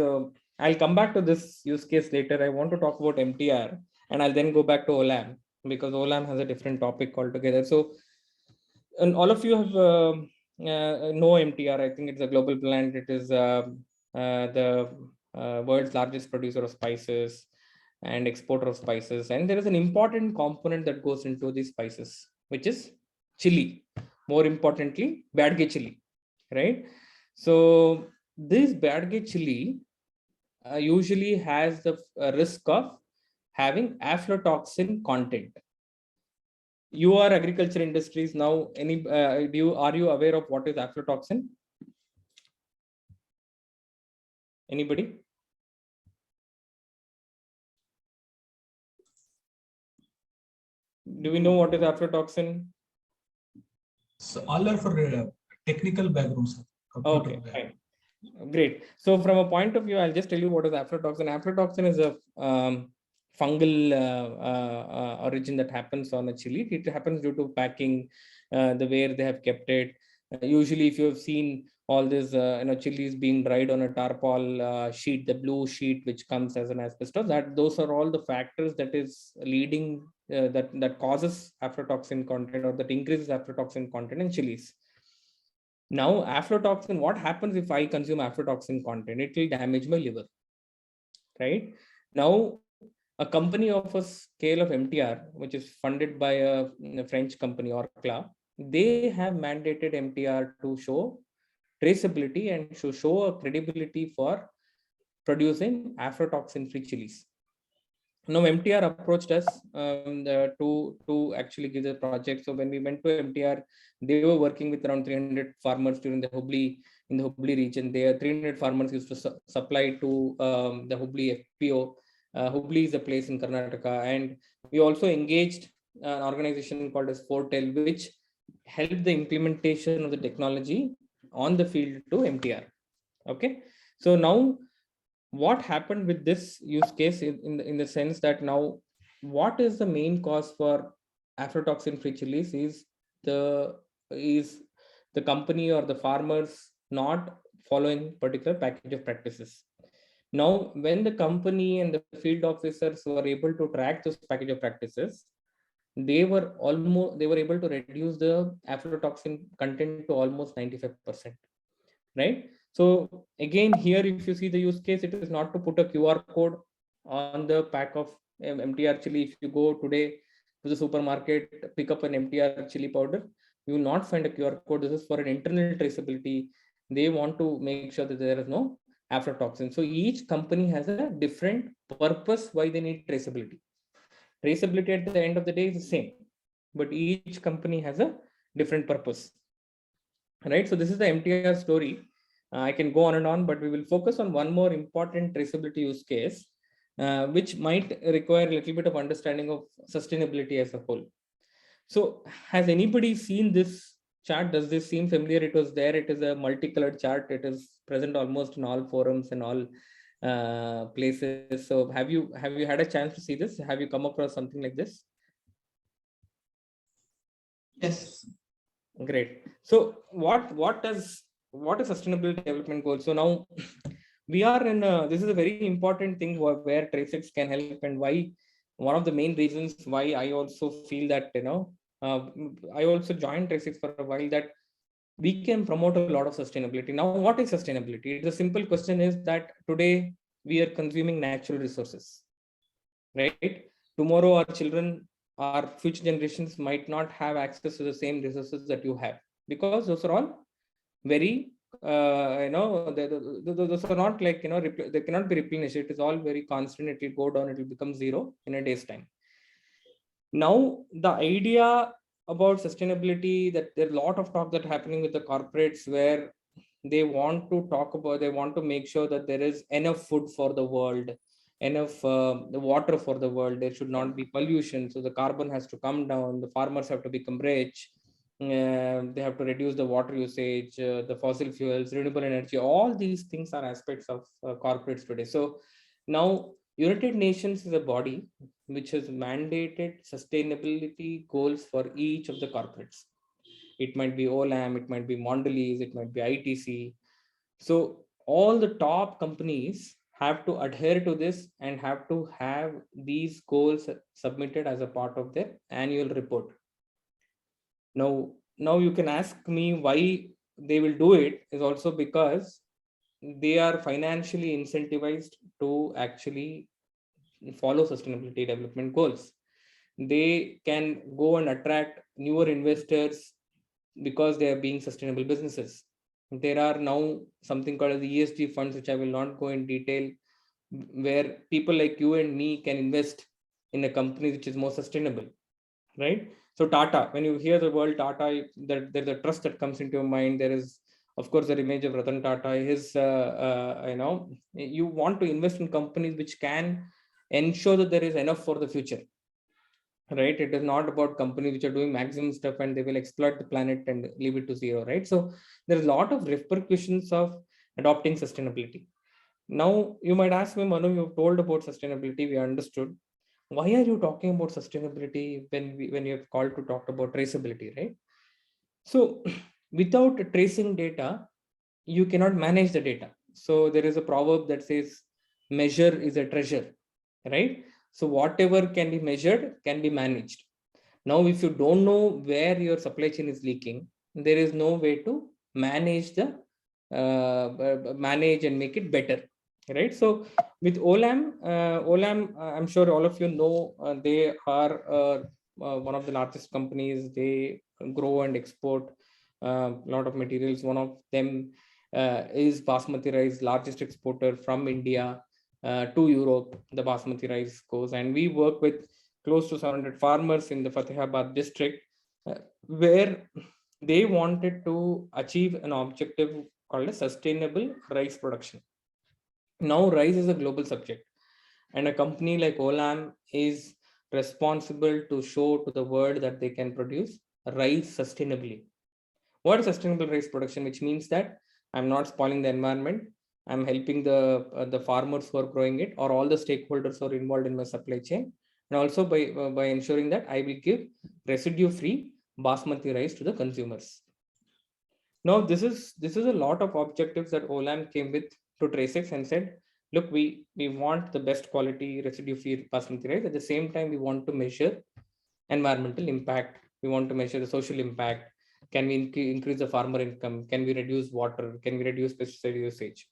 I'll come back to this use case later. I want to talk about MTR and I'll then go back to OLAM because OLAM has a different topic altogether. So, and all of you have no MTR. I think it's a global plant. It is the world's largest producer of spices and exporter of spices. And there is an important component that goes into these spices, which is chili. More importantly, badge chili, right? So this badge chili usually has the risk of having aflatoxin content. You are agriculture industries now. Any are you aware of what is aflatoxin? Anybody? Do we know what is aflatoxin? So all are for technical background, sir. Computer Okay, background. fine. Great. So from a point of view, I'll just tell you what is aflatoxin. Aflatoxin is a fungal origin that happens on a chili. It happens due to packing, the way they have kept it. Usually, if you have seen all this, chilies being dried on a tarpaul sheet, the blue sheet which comes as an asbestos, that those are all the factors that is leading that causes aflatoxin content, or that increases aflatoxin content in chilies. Now, aflatoxin, what happens if I consume aflatoxin content? It will damage my liver, right? Now, a company of a scale of MTR, which is funded by a French company, Orcla, they have mandated MTR to show traceability and to show a credibility for producing aflatoxin-free chilies. Now, MTR approached us to actually give the project. So when we went to MTR, they were working with around 300 farmers during the Hubli region. There, 300 farmers used to supply to the Hubli FPO. Hubli is a place in Karnataka, and we also engaged an organization called as Fortel, which helped the implementation of the technology on the field to MTR. Okay, so now what happened with this use case in the sense that now what is the main cause for aflatoxin free chilies is the company or the farmers not following particular package of practices. Now when the company and the field officers were able to track those package of practices, they were able to reduce the aflatoxin content to almost 95%, right? So again, here, if you see the use case, it is not to put a QR code on the pack of MTR chili. If you go today to the supermarket, pick up an MTR chili powder, you will not find a QR code. This is for an internal traceability. They want to make sure that there is no aflatoxin. So each company has a different purpose why they need traceability. Traceability at the end of the day is the same, but each company has a different purpose, right? So this is the MTR story. I can go on and on, but we will focus on one more important traceability use case, which might require a little bit of understanding of sustainability as a whole. So has anybody seen this chart? Does this seem familiar? It was there. It is a multicolored chart. It is present almost in all forums and all places. So have you had a chance to see this? Have you come across something like this? Yes. Great. So what is sustainable development goals? So now we are in this is a very important thing where TraceX can help, and why one of the main reasons why I also feel that I also joined TraceX for a while, that we can promote a lot of sustainability. Now, what is sustainability? The simple question is that today we are consuming natural resources, right? Tomorrow our children, our future generations might not have access to the same resources that you have, because those are all very those are not like they cannot be replenished. It is all very constant. It will go down, it will become zero in a day's time. Now the idea about sustainability, that there are a lot of talk that happening with the corporates, where they want to make sure that there is enough food for the world, enough the water for the world. There should not be pollution, so the carbon has to come down. The farmers have to become rich. They have to reduce the water usage, the fossil fuels, renewable energy. All these things are aspects of corporates today. So now United Nations is a body which has mandated sustainability goals for each of the corporates. It might be Olam, it might be Mondelez, it might be ITC. So all the top companies have to adhere to this and have to have these goals submitted as a part of their annual report. Now you can ask me why they will do it is also because they are financially incentivized to actually follow sustainability development goals. They can go and attract newer investors because they are being sustainable businesses. There are now something called as the ESG funds, which I will not go in detail, where people like you and me can invest in a company which is more sustainable, right? So Tata, when you hear the word Tata, there's a trust that comes into your mind. There is, of course, the image of Ratan Tata. You want to invest in companies which can ensure that there is enough for the future, right? It is not about companies which are doing maximum stuff and they will exploit the planet and leave it to zero, right? So there's a lot of repercussions of adopting sustainability. Now you might ask me, Manu, you've told about sustainability, we understood. Why are you talking about sustainability when you have called to talk about traceability, right? So without tracing data, you cannot manage the data. So there is a proverb that says, measure is a treasure, right? So whatever can be measured can be managed. Now, if you don't know where your supply chain is leaking, there is no way to manage manage and make it better, right? So with Olam, I'm sure all of you know, they are one of the largest companies. They grow and export a lot of materials. One of them is basmati rice, largest exporter from India to Europe. The basmati rice goes, and we work with close to 700 farmers in the Fatehabad district, where they wanted to achieve an objective called a sustainable rice production. Now, rice is a global subject, and a company like Olam is responsible to show to the world that they can produce rice sustainably. What is sustainable rice production? Which means that I'm not spoiling the environment. I'm helping the farmers who are growing it, or all the stakeholders who are involved in my supply chain, and also by ensuring that I will give residue-free basmati rice to the consumers. Now, this is a lot of objectives that Olam came with to TraceX and said, look, we want the best quality residue-free basmati rice. At the same time, we want to measure environmental impact. We want to measure the social impact. Can we increase the farmer income? Can we reduce water? Can we reduce pesticide usage?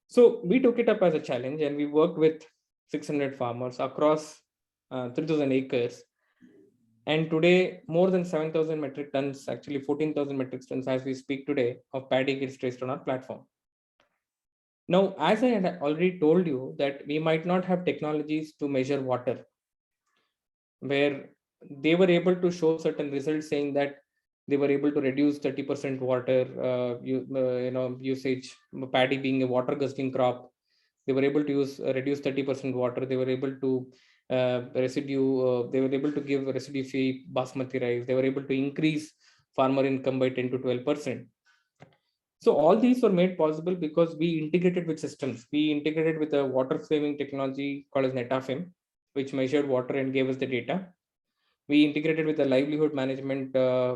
So we took it up as a challenge, and we worked with 600 farmers across 3,000 acres. And today, more than 7,000 metric tons, actually 14,000 metric tons as we speak today, of paddy gets traced on our platform. Now, as I had already told you, that we might not have technologies to measure water, where they were able to show certain results saying that they were able to reduce 30% water usage, paddy being a water guzzling crop. They were able to reduce 30% water. They were able to they were able to give residue-free basmati rice. They were able to increase farmer income by 10 to 12%. So all these were made possible because we integrated with systems. We integrated with a water saving technology called as Netafim, which measured water and gave us the data. We integrated with a livelihood management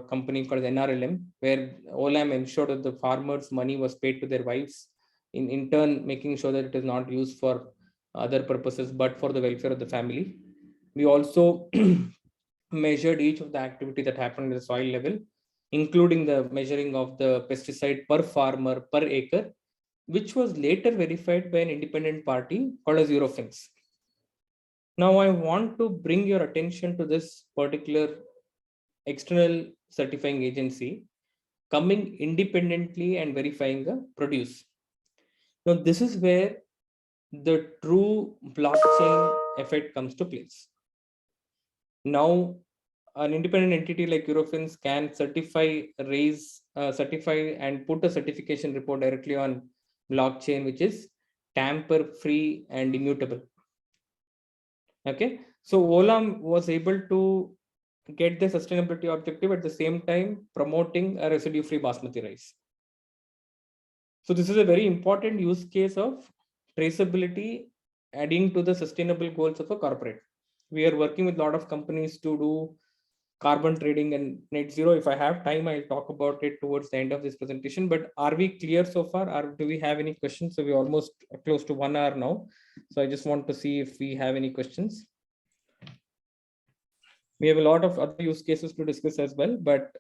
company called NRLM, where Olam ensured that the farmers' money was paid to their wives, in turn making sure that it is not used for other purposes, but for the welfare of the family. We also measured each of the activity that happened at the soil level, including the measuring of the pesticide per farmer per acre, which was later verified by an independent party called as Eurofins. Now, I want to bring your attention to this particular external certifying agency coming independently and verifying the produce. Now, this is where the true blockchain effect comes to place. Now, an independent entity like Eurofins can certify and put a certification report directly on blockchain, which is tamper free and immutable. Okay, so Olam was able to get the sustainability objective at the same time promoting a residue-free basmati rice. So this is a very important use case of traceability adding to the sustainable goals of a corporate. We are working with a lot of companies to do carbon trading and net zero. If I have time, I'll talk about it towards the end of this presentation. But are we clear so far? Or do we have any questions? So we're almost close to 1 hour now. So I just want to see if we have any questions. We have a lot of other use cases to discuss as well, but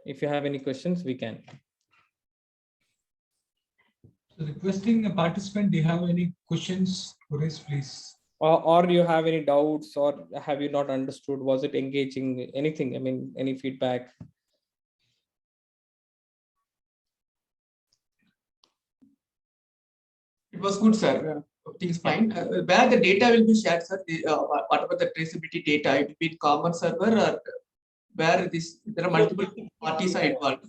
if you have any questions, we can. So requesting a participant, do you have any questions? Queries, please. Or you have any doubts, or have you not understood? Was it engaging? Anything? I mean, any feedback? It was good, sir. Everything's fine. Where the data will be shared, sir? Whatever the traceability data, it will be in common server, or where this there are multiple parties are involved.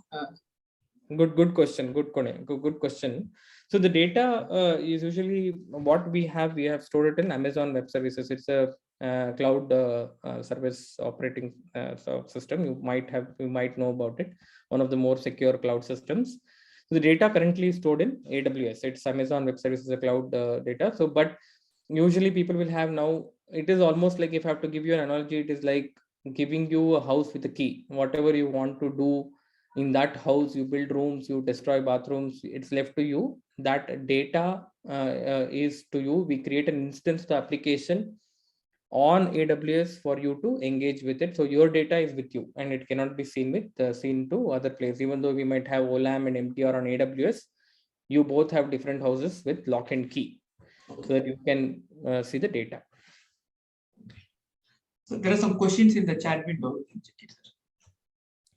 Good question. Good question. So the data is usually what we have. We have stored it in Amazon Web Services. It's a cloud service operating system. You might know about it. One of the more secure cloud systems. So the data currently is stored in AWS. It's Amazon Web Services, a cloud data. So, but usually people will have now. It is almost like, if I have to give you an analogy, it is like giving you a house with a key. Whatever you want to do in that house, you build rooms, you destroy bathrooms, it's left to you. That data is to you. We create an instance to application on AWS for you to engage with it. So your data is with you and it cannot be seen to other places. Even though we might have OLAM and MTR on AWS, you both have different houses with lock and key, so that you can see the data. So there are some questions in the chat window.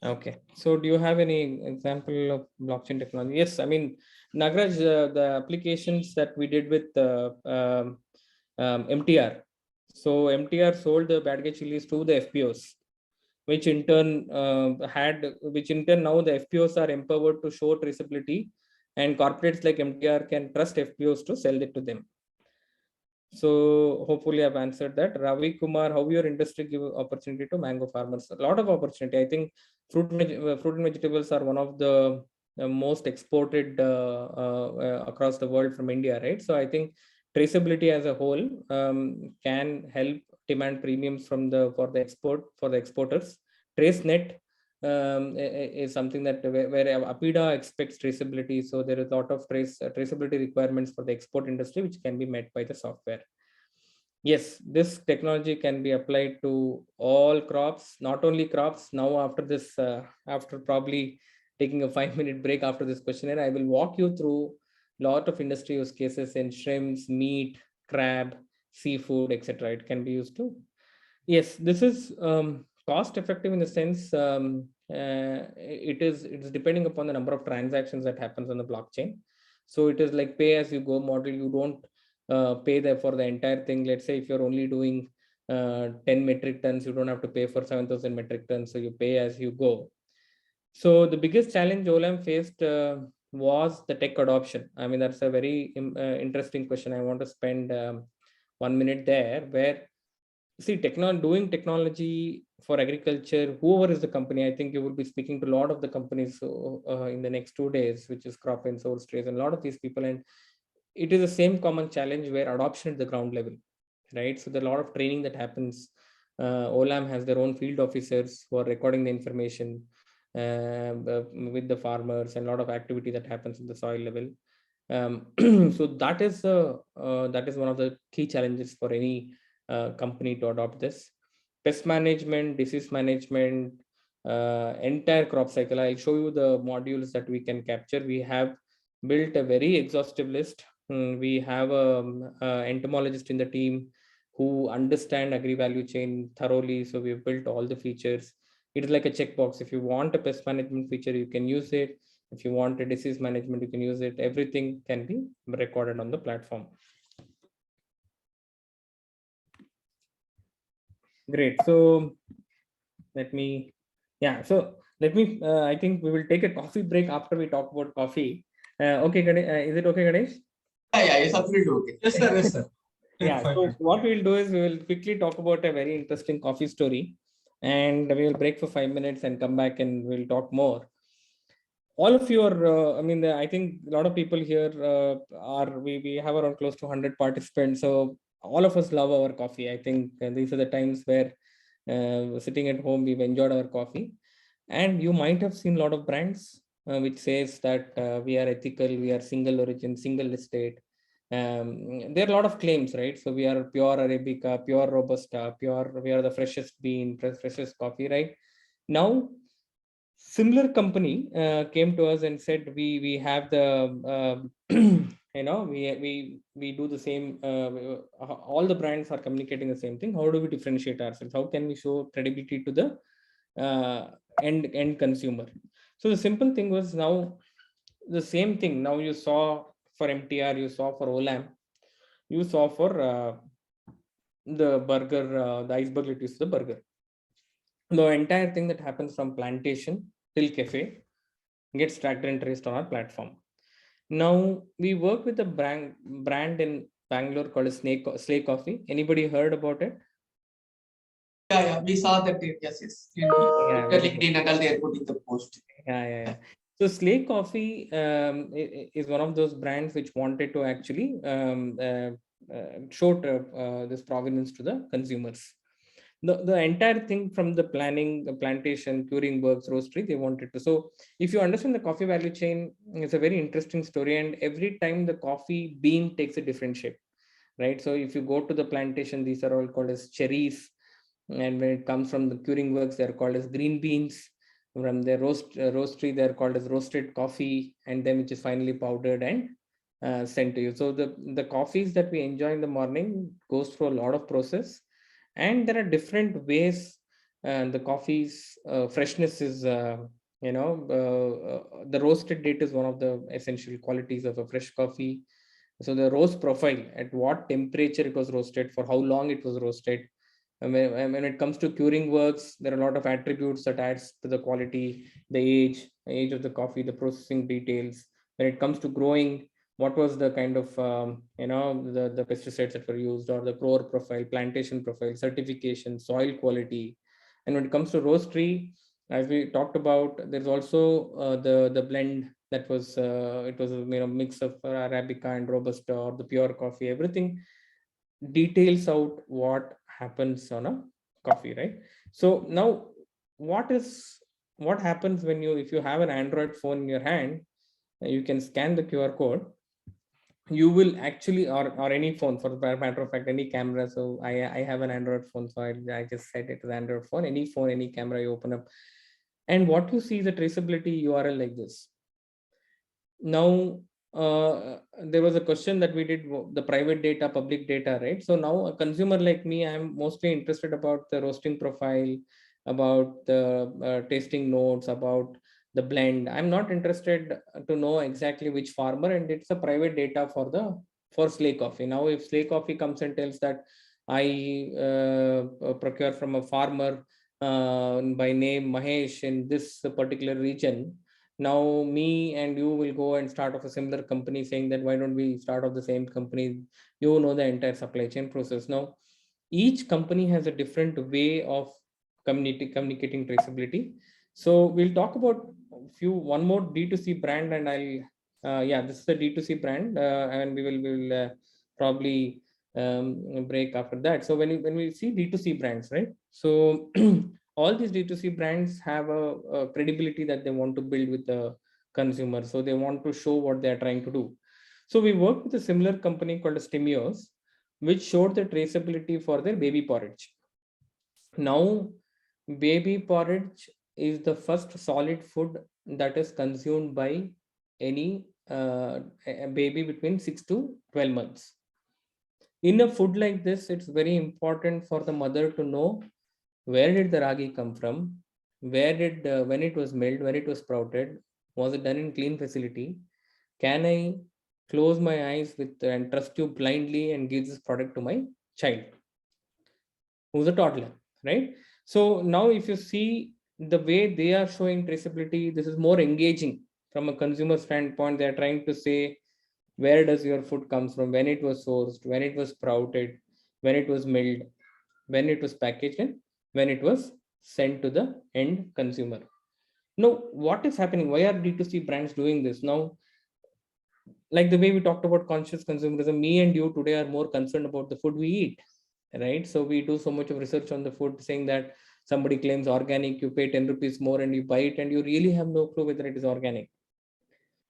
Okay, so do you have any example of blockchain technology? Yes, I mean, Nagraj, the applications that we did with MTR. So MTR sold the Badge chilies to the FPOs, which in turn now the FPOs are empowered to show traceability, and corporates like MTR can trust FPOs to sell it to them. So hopefully I've answered that. Ravi Kumar, how your industry give opportunity to mango farmers? A lot of opportunity. I think fruit and vegetables are one of the most exported across the world from India, right? So I think traceability as a whole can help demand premiums for the exporters. TraceNet is something that where APIDA expects traceability. So there is a lot of traceability requirements for the export industry, which can be met by the software. Yes, this technology can be applied to all crops, not only crops. Now, after this, after probably taking a 5-minute break after this questionnaire, I will walk you through a lot of industry use cases in shrimps, meat, crab, seafood, etc. It can be used to. Yes, this is cost effective in the sense it's depending upon the number of transactions that happens on the blockchain. So it is like pay as you go model. You don't pay there for the entire thing. Let's say if you're only doing 10 metric tons, you don't have to pay for 7,000 metric tons. So you pay as you go. So the biggest challenge Olam faced was the tech adoption. I mean, that's a very interesting question. I want to spend 1 minute there, where see, doing technology for agriculture, whoever is the company, I think you will be speaking to a lot of the companies in the next 2 days, which is Crop and Source Trace, and a lot of these people. And it is the same common challenge where adoption at the ground level, right? So there's a lot of training that happens. Olam has their own field officers who are recording the information with the farmers, and a lot of activity that happens in the soil level. So that is one of the key challenges for any company to adopt this. Pest management, disease management, entire crop cycle. I'll show you the modules that we can capture. We have built a very exhaustive list. We have an entomologist in the team who understand agri value chain thoroughly. So we've built all the features. It is like a checkbox. If you want a pest management feature, you can use it. If you want a disease management, you can use it. Everything can be recorded on the platform. Great. So I think we will take a coffee break after we talk about coffee. Okay, Ganesh, is it okay, Ganesh? Yeah, it's absolutely okay. Yes, sir. Yes, sir. Yeah. So what we'll do is we will quickly talk about a very interesting coffee story, and we will break for 5 minutes and come back and we'll talk more. All of you are, I think a lot of people here we have around close to 100 participants. So all of us love our coffee. I think these are the times where sitting at home, we've enjoyed our coffee. And you might have seen a lot of brands which says that we are ethical, we are single origin, single estate. There are a lot of claims, right? So we are pure Arabica, pure Robusta, we are the freshest bean, freshest coffee, right? Now, Similar company came to us and said, we have the we do the same, all the brands are communicating the same thing. How do we differentiate ourselves? How can we show credibility to the uh, end consumer? So the simple thing was, now the same thing now you saw for MTR, you saw for Olam, you saw for the burger, the iceberg lettuce, the burger, the entire thing that happens from plantation till cafe gets tracked and traced on our platform. Now we work with a brand in Bangalore called Slay Coffee. Anybody heard about it? Yeah, we saw that. Yes, yes. Yeah, very good. LinkedIn and all, they are putting the post. Yeah. So Slay Coffee is one of those brands which wanted to actually show this provenance to the consumers. The entire thing from the planning, the plantation, curing works, roastery, they wanted to. So if you understand the coffee value chain, it's a very interesting story. And every time the coffee bean takes a different shape, right? So if you go to the plantation, these are all called as cherries. And when it comes from the curing works, they're called as green beans. From the roastery, they're called as roasted coffee, and then which is finally powdered and sent to you. So the coffees that we enjoy in the morning goes through a lot of process, and there are different ways. And the coffee's freshness is the roasted date is one of the essential qualities of a fresh coffee. So the roast profile, at what temperature it was roasted, for how long it was roasted. And when it comes to curing works, there are a lot of attributes that adds to the quality, the age of the coffee, the processing details. When it comes to growing, what was the kind of the pesticides that were used, or the grower profile, plantation profile, certification, soil quality. And when it comes to roastery, as we talked about, there's also the blend that was it was a mix of Arabica and Robusta, or the pure coffee. Everything details out what happens on a coffee, right? So now what happens when if you have an Android phone in your hand, you can scan the QR code. You will actually, or any phone for the matter of fact, any camera. So I have an Android phone, so I just said it is Android phone. Any phone, any camera you open up, and what you see is a traceability URL like this. Now there was a question that we did, the private data, public data, right? So now a consumer like me, I'm mostly interested about the roasting profile, about the tasting notes, about the blend. I'm not interested to know exactly which farmer, and it's a private data for Slay Coffee. Now if Slay Coffee comes and tells that I procure from a farmer by name Mahesh in this particular region, now me and you will go and start off a similar company, saying that why don't we start off the same company? You know the entire supply chain process. Now each company has a different way of communicating traceability. So we'll talk about one more D2C brand, and I'll this is the D2C brand, and we will probably break after that. So when we see D2C brands, right? So all these D2C brands have a credibility that they want to build with the consumer. So they want to show what they're trying to do. So we worked with a similar company called Stimios, which showed the traceability for their baby porridge. Now, baby porridge is the first solid food that is consumed by any a baby between 6 to 12 months. In a food like this, it's very important for the mother to know where did the ragi come from, where did when it was milled, when it was sprouted, was it done in clean facility? Can I close my eyes with and trust you blindly and give this product to my child who's a toddler, right? So now if you see the way they are showing traceability, this is more engaging from a consumer standpoint. They're trying to say, where does your food comes from, when it was sourced, when it was sprouted, when it was milled, when it was packaged, and when it was sent to the end consumer. Now, what is happening? Why are D2C brands doing this? Now, like the way we talked about conscious consumerism, me and you today are more concerned about the food we eat, right? So we do so much of research on the food, saying that somebody claims organic, you pay 10 rupees more and you buy it, and you really have no clue whether it is organic.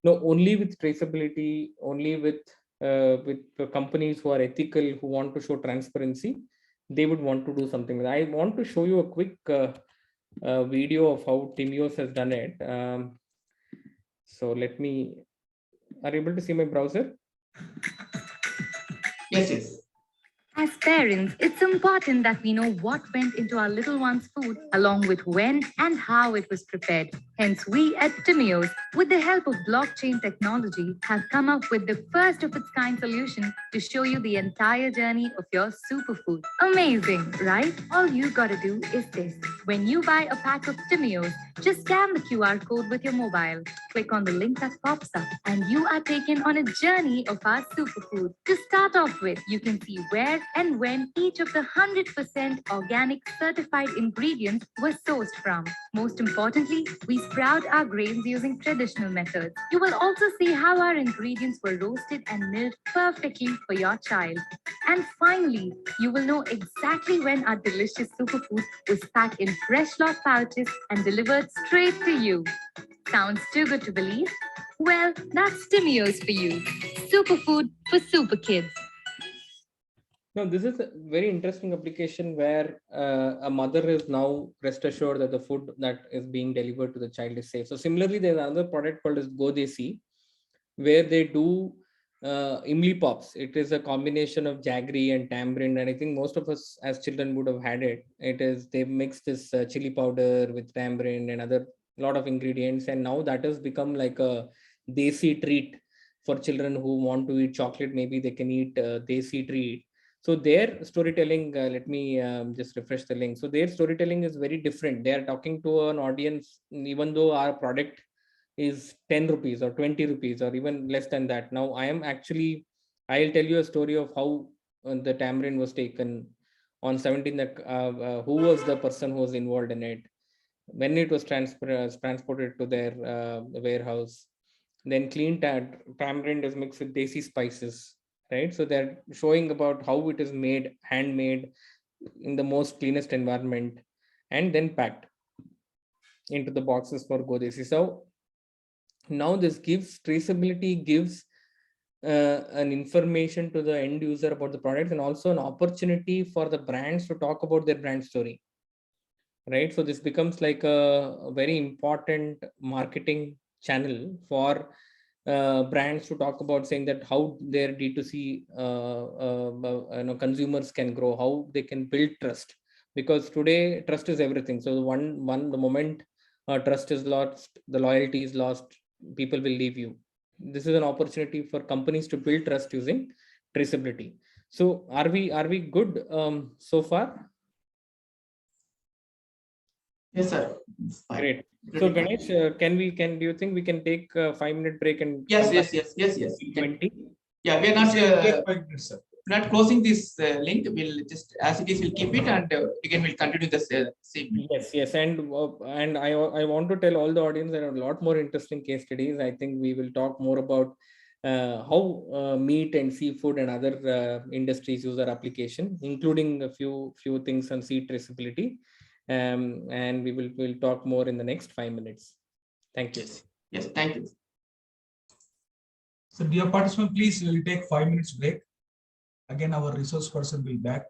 No, only with traceability, only with companies who are ethical, who want to show transparency, they would want to do something. I want to show you a quick video of how Timios has done it. So let me, are you able to see my browser? Yes, yes. As parents, it's important that we know what went into our little one's food, along with when and how it was prepared. Hence, we at Timios, with the help of blockchain technology, have come up with the first of its kind solution to show you the entire journey of your superfood. Amazing, right? All you gotta do is this. When you buy a pack of Timios, just scan the QR code with your mobile, click on the link that pops up, and you are taken on a journey of our superfood. To start off with, you can see where and when each of the 100% organic certified ingredients were sourced from. Most importantly, we sprout our grains using traditional methods. You will also see how our ingredients were roasted and milled perfectly for your child. And finally, you will know exactly when our delicious superfood was packed in fresh lock pouches and delivered straight to you. Sounds too good to believe? Well, that's Timios for you. Superfood for super kids. Now, this is a very interesting application where a mother is now rest assured that the food that is being delivered to the child is safe. So similarly, there's another product called as Go Desi, where they do imli pops. It is a combination of jaggery and tamarind, and I think most of us as children would have had it. It is, they mix this chili powder with tamarind and other lot of ingredients, and now that has become like a desi treat for children who want to eat chocolate. Maybe they can eat desi treat. So their storytelling, let me just refresh the link. So their storytelling is very different. They are talking to an audience, even though our product is 10 rupees or 20 rupees or even less than that. Now I am actually, I'll tell you a story of how the tamarind was taken on 17, that who was the person who was involved in it, when it was transported to their warehouse. Then clean tamarind is mixed with desi spices, right? So they're showing about how it is made, handmade in the most cleanest environment, and then packed into the boxes for Godesi. So now this gives traceability, gives an information to the end user about the products, and also an opportunity for the brands to talk about their brand story, right? So this becomes like a very important marketing channel for brands to talk about, saying that how their D2C consumers can grow, how they can build trust, because today trust is everything. So the moment trust is lost, the loyalty is lost, people will leave you. This is an opportunity for companies to build trust using traceability. So are we good so far? Yes, sir. It's fine. Great. So Pretty fine. Ganesh, do you think we can take a 5-minute break and Yes, come yes, back yes, yes, yes. We can. 20? Yeah, we are not, Take 5 minutes, sir. not closing this link. We'll just, as it is, we'll keep it, and again, we'll continue the same. Yes, and I want to tell all the audience there are a lot more interesting case studies. I think we will talk more about how meat and seafood and other industries use our application, including a few things on seed traceability, and we'll talk more in the next 5 minutes. Thank you. Yes, yes. Thank you. So dear participant, please, we will take 5 minutes break. Again, our resource person will back.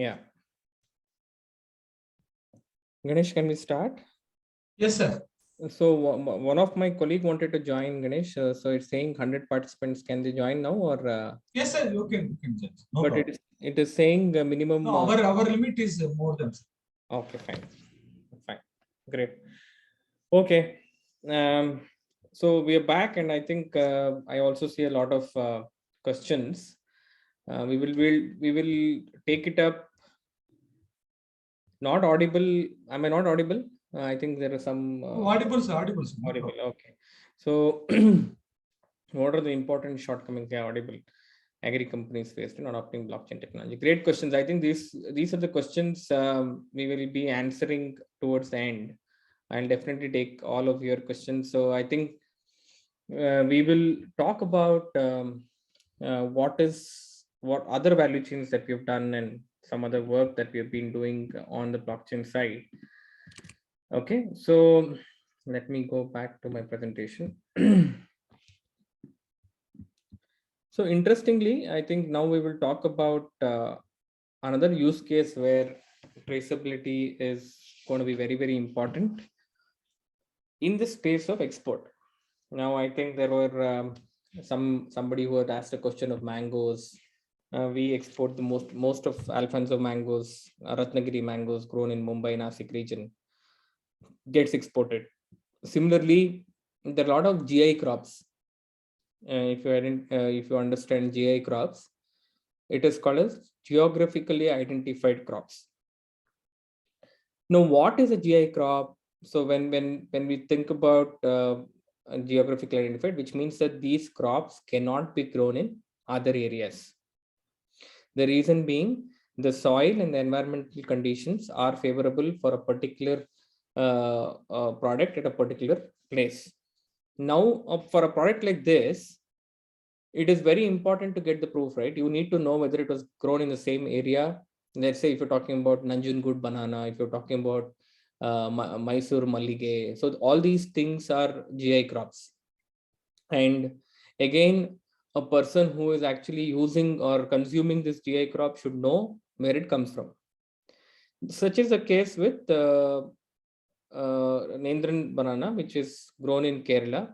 Yeah. Ganesh, can we start? Yes, sir. So one of my colleague wanted to join, Ganesh. So it's saying 100 participants. Can they join now or? Yes, sir. You can judge. No But problem. it is saying minimum. No, our limit is more than. Okay, fine, great. Okay, so we are back, and I think I also see a lot of questions. We will take it up. Not audible. Am I not audible? I think there are some Audible, sir. Audible, sir. No audible. problem. Okay. So, what are the important shortcomings? Yeah, audible. Agri companies faced in adopting blockchain technology. Great questions. I think these are the questions we will be answering towards the end. I'll definitely take all of your questions. So I think we will talk about what other value chains that we've done and some other work that we have been doing on the blockchain side. Okay, so let me go back to my presentation. So interestingly, I think now we will talk about another use case where traceability is going to be very, very important in the space of export. Now, I think there were somebody who had asked a question of mangoes. We export the most of Alfonso mangoes, Ratnagiri mangoes grown in Mumbai, Nasik region gets exported. Similarly, there are a lot of GI crops. If you understand GI crops, it is called as geographically identified crops. Now, what is a GI crop? So when we think about geographically identified, which means that these crops cannot be grown in other areas. The reason being the soil and the environmental conditions are favorable for a particular product at a particular place. Now, for a product like this, it is very important to get the proof, right? You need to know whether it was grown in the same area. Let's say if you're talking about Nanjangud banana, if you're talking about Mysore Mallige. So all these things are GI crops. And again, a person who is actually using or consuming this GI crop should know where it comes from. Such is the case with Nendran banana, which is grown in Kerala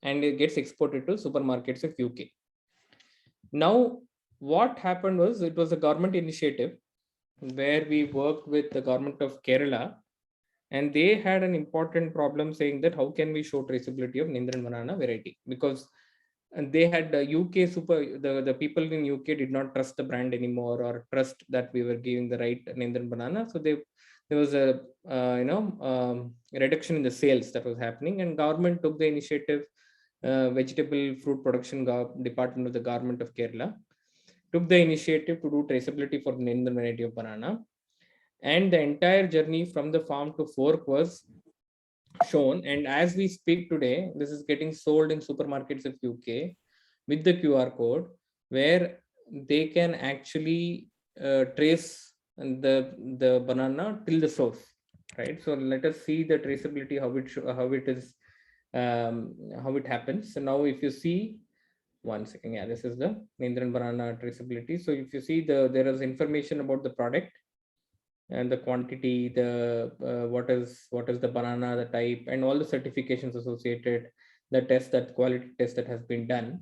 and it gets exported to supermarkets of UK. Now, what happened was it was a government initiative where we worked with the government of Kerala, and they had an important problem saying that how can we show traceability of Nendran banana variety, because they had the people in UK did not trust the brand anymore or trust that we were giving the right Nendran banana. So there was a reduction in the sales that was happening, and government took the initiative. Vegetable fruit production department of the government of Kerala took the initiative to do traceability for the Nendran variety of banana, and the entire journey from the farm to fork was shown. And as we speak today, this is getting sold in supermarkets of UK with the QR code, where they can actually trace the banana till the source, right? So let us see the traceability, how it happens. So now if you see, one second, yeah, this is the Nendran banana traceability. So if you see there is information about the product and the quantity, the what is the banana, the type, and all the certifications associated, the quality test that has been done.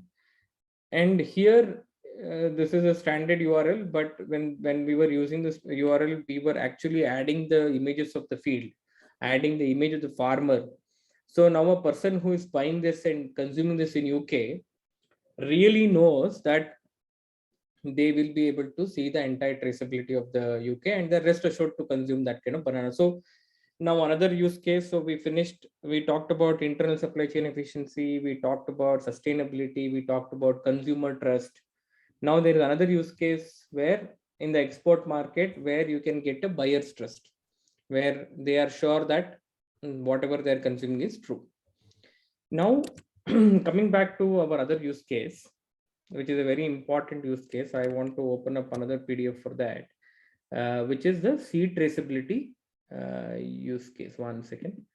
And here this is a standard URL, but when we were using this URL, we were actually adding the images of the field, adding the image of the farmer. So now a person who is buying this and consuming this in UK really knows that they will be able to see the entire traceability of the UK, and they're rest assured to consume that kind of banana. So now another use case. So we talked about internal supply chain efficiency, we talked about sustainability, we talked about consumer trust. Now there is another use case where in the export market, where you can get a buyer's trust, where they are sure that whatever they're consuming is true. Now, coming back to our other use case, which is a very important use case, I want to open up another PDF for that, which is the seed traceability use case. One second.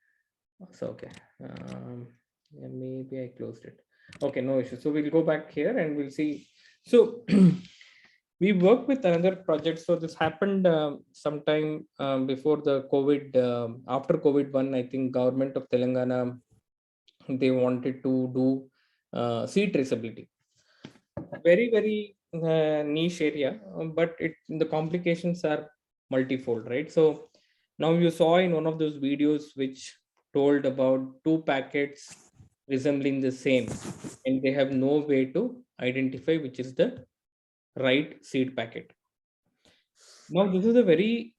So, okay. Yeah, maybe I closed it. Okay, no issue. So we'll go back here and we'll see. So We work with another project. So this happened sometime before the COVID, after COVID-1, I think government of Telangana, they wanted to do seed traceability. Very, very niche area, but the complications are multifold, right? So now you saw in one of those videos which told about two packets resembling the same, and they have no way to identify which is the right seed packet. Now, this is a very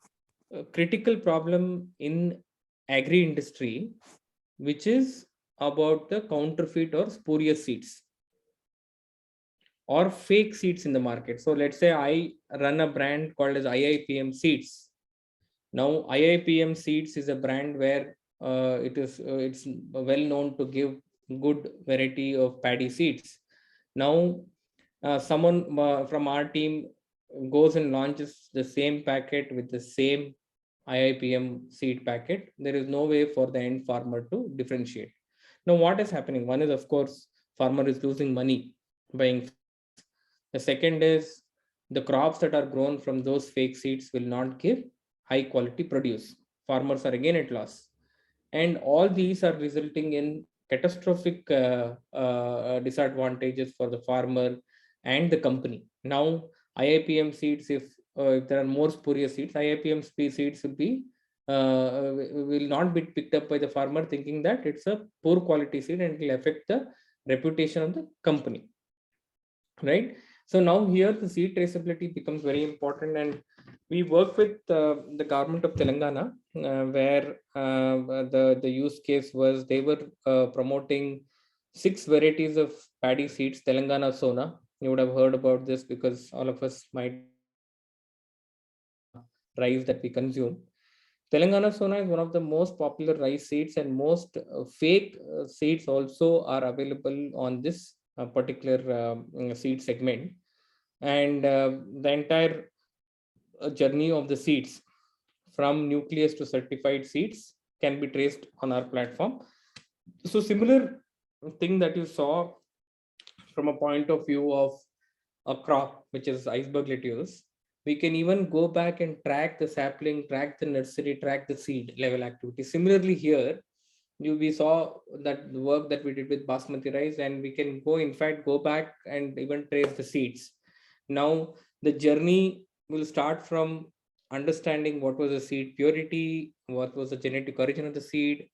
critical problem in agri industry, which is about the counterfeit or spurious seeds or fake seeds in the market. So let's say I run a brand called as IIPM Seeds. Now, IIPM Seeds is a brand where it's well known to give good variety of paddy seeds. Now, someone from our team goes and launches the same packet with the same IIPM seed packet. There is no way for the end farmer to differentiate. Now, what is happening? One is, of course, farmer is losing money buying fake seeds. The second is the crops that are grown from those fake seeds will not give high quality produce. Farmers are again at loss. And all these are resulting in catastrophic disadvantages for the farmer and the company. Now, IIPM seeds, if there are more spurious seeds, IIPM seeds will not be picked up by the farmer, thinking that it's a poor quality seed and it will affect the reputation of the company, right? So now here the seed traceability becomes very important, and we work with the government of Telangana, where the use case was they were promoting 6 varieties of paddy seeds, Telangana Sona. You would have heard about this because all of us might rice that we consume. Telangana Sona is one of the most popular rice seeds, and most fake seeds also are available on this particular seed segment. And the entire journey of the seeds from nucleus to certified seeds can be traced on our platform. So similar thing that you saw from a point of view of a crop, which is iceberg lettuce, we can even go back and track the sapling, track the nursery, track the seed level activity. Similarly here, we saw that the work that we did with basmati rice, and we can go back and even trace the seeds. Now the journey will start from understanding what was the seed purity, what was the genetic origin of the seed,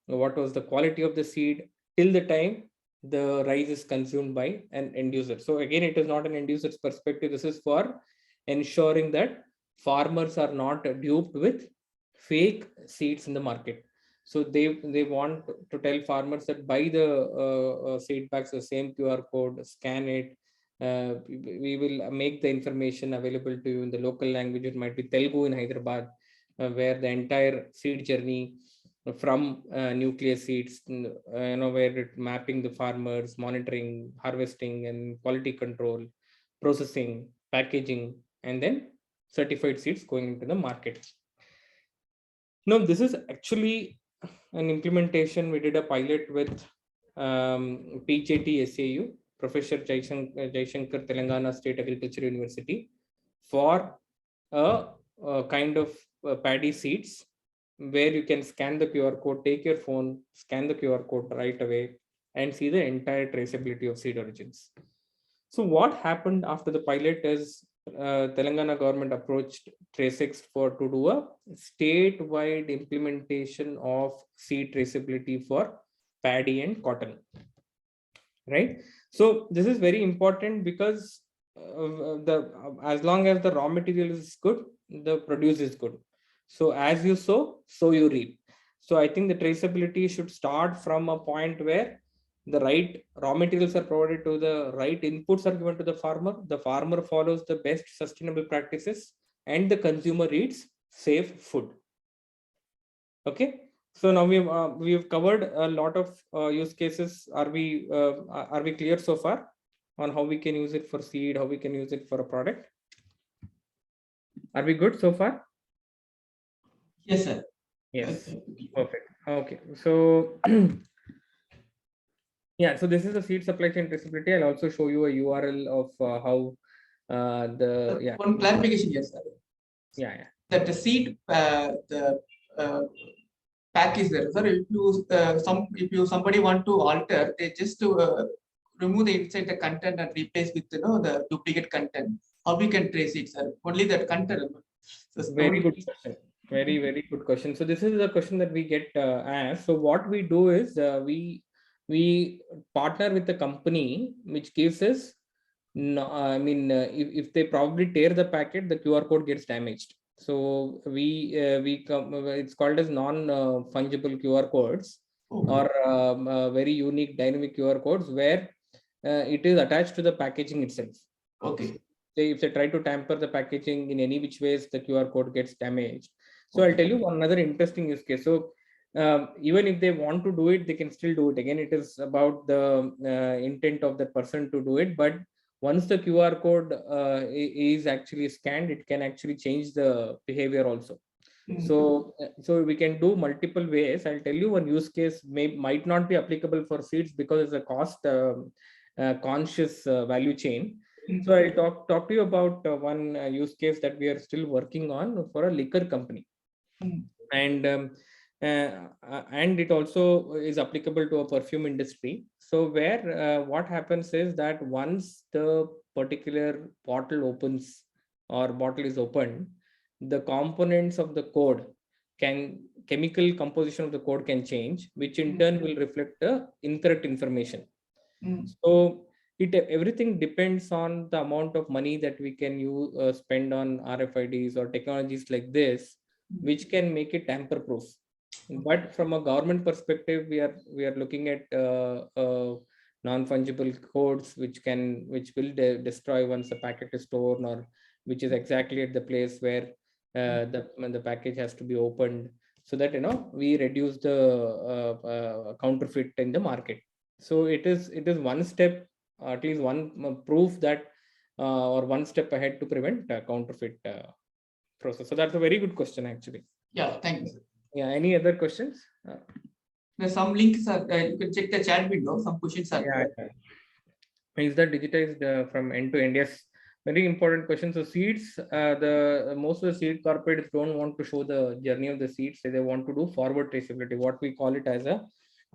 what was the quality of the seed, till the time the rice is consumed by an end user. So again, it is not an end user's perspective. This is for ensuring that farmers are not duped with fake seeds in the market. So they want to tell farmers that buy the seed packs, the same QR code, scan it. We will make the information available to you in the local language. It might be Telugu in Hyderabad, where the entire seed journey from nucleus seeds, where it mapping the farmers, monitoring, harvesting, and quality control, processing, packaging, and then certified seeds going into the market. Now, this is actually an implementation. We did a pilot with PJT SAU, Professor Jaishankar, Telangana State Agriculture University, for a kind of paddy seeds, where you can scan the QR code, take your phone, scan the QR code right away, and see the entire traceability of seed origins. So what happened after the pilot is Telangana government approached TraceX to do a statewide implementation of seed traceability for paddy and cotton, right? So this is very important because as long as the raw material is good, the produce is good. So as you sow, so you reap. So I think the traceability should start from a point where the right raw materials are provided to the right inputs are given to the farmer follows the best sustainable practices, and the consumer eats safe food. Okay, so now we've covered a lot of use cases. Are we clear so far on how we can use it for seed, how we can use it for a product? Are we good so far? Yes, sir. Yes, perfect. Okay, so yeah, so this is the seed supply chain traceability. I'll also show you a URL of how One clarification, yes, sir. Yeah. That the seed, the pack is there, sir. If you somebody want to alter, they just remove the inside the content and replace with the duplicate content. How we can trace it, sir? Only that content. So Very good question. Very good question. So this is a question that we get asked. So what we do is we partner with a company which gives us. No, I mean, if they probably tear the packet, the QR code gets damaged. So it's called as non-fungible QR codes, or very unique dynamic QR codes, where it is attached to the packaging itself. Okay. If they try to tamper the packaging in any which ways, the QR code gets damaged. So I'll tell you another interesting use case. So even if they want to do it, they can still do it. Again, it is about the intent of the person to do it. But once the QR code is actually scanned, it can actually change the behavior also. So we can do multiple ways. I'll tell you one use case might not be applicable for seeds because it's a cost conscious value chain. So I'll talk to you about one use case that we are still working on for a liquor company, and it also is applicable to a perfume industry. So where what happens is that once the particular bottle opens or bottle is opened, the components of the code chemical composition of the code can change, which in turn will reflect the incorrect information. So everything depends on the amount of money that we can spend on RFIDs or technologies like this, which can make it tamper proof. But from a government perspective, we are looking at non-fungible codes which will destroy once the packet is stored, or which is exactly at the place where the package has to be opened, so that we reduce the counterfeit in the market. So it is one step, at least one proof that or one step ahead to prevent counterfeit process. So that's a very good question, actually. Yeah, thank you, sir. Yeah, any other questions? There's some links are you can check the chat window. Some questions are there. Is that digitized from end to end? Yes, very important question. So seeds, the most of the seed corporates don't want to show the journey of the seeds. They want to do forward traceability, what we call it as a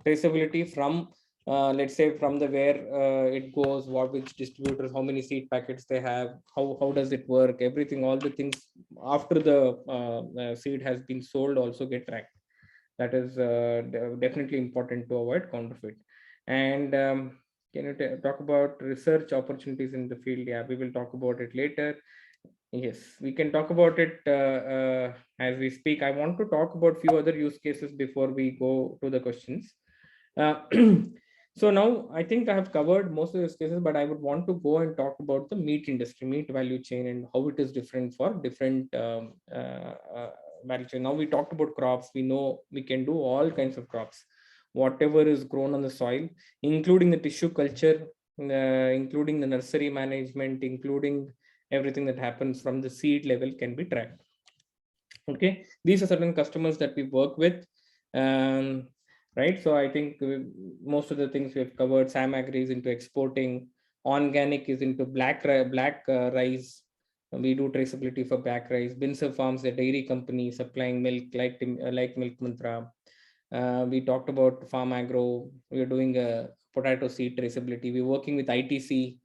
traceability from let's say from the where it goes, which distributors, how many seed packets they have, how does it work, everything, all the things after the seed has been sold also get tracked. That is definitely important to avoid counterfeit. And can you talk about research opportunities in the field? Yeah, we will talk about it later. Yes, we can talk about it as we speak. I want to talk about few other use cases before we go to the questions. So now I think I have covered most of the use cases, but I would want to go and talk about the meat industry, meat value chain, and how it is different for different value chain. Now we talked about crops. We know we can do all kinds of crops, whatever is grown on the soil, including the tissue culture, including the nursery management, including everything that happens from the seed level can be tracked. Okay, these are certain customers that we work with. Right, so I think most of the things we have covered. Sam Agri is into exporting, Organic is into black rice. We do traceability for black rice. Binser Farms, a dairy company supplying milk like Milk Mantra. We talked about Farm Agro. We are doing a potato seed traceability. We're working with ITC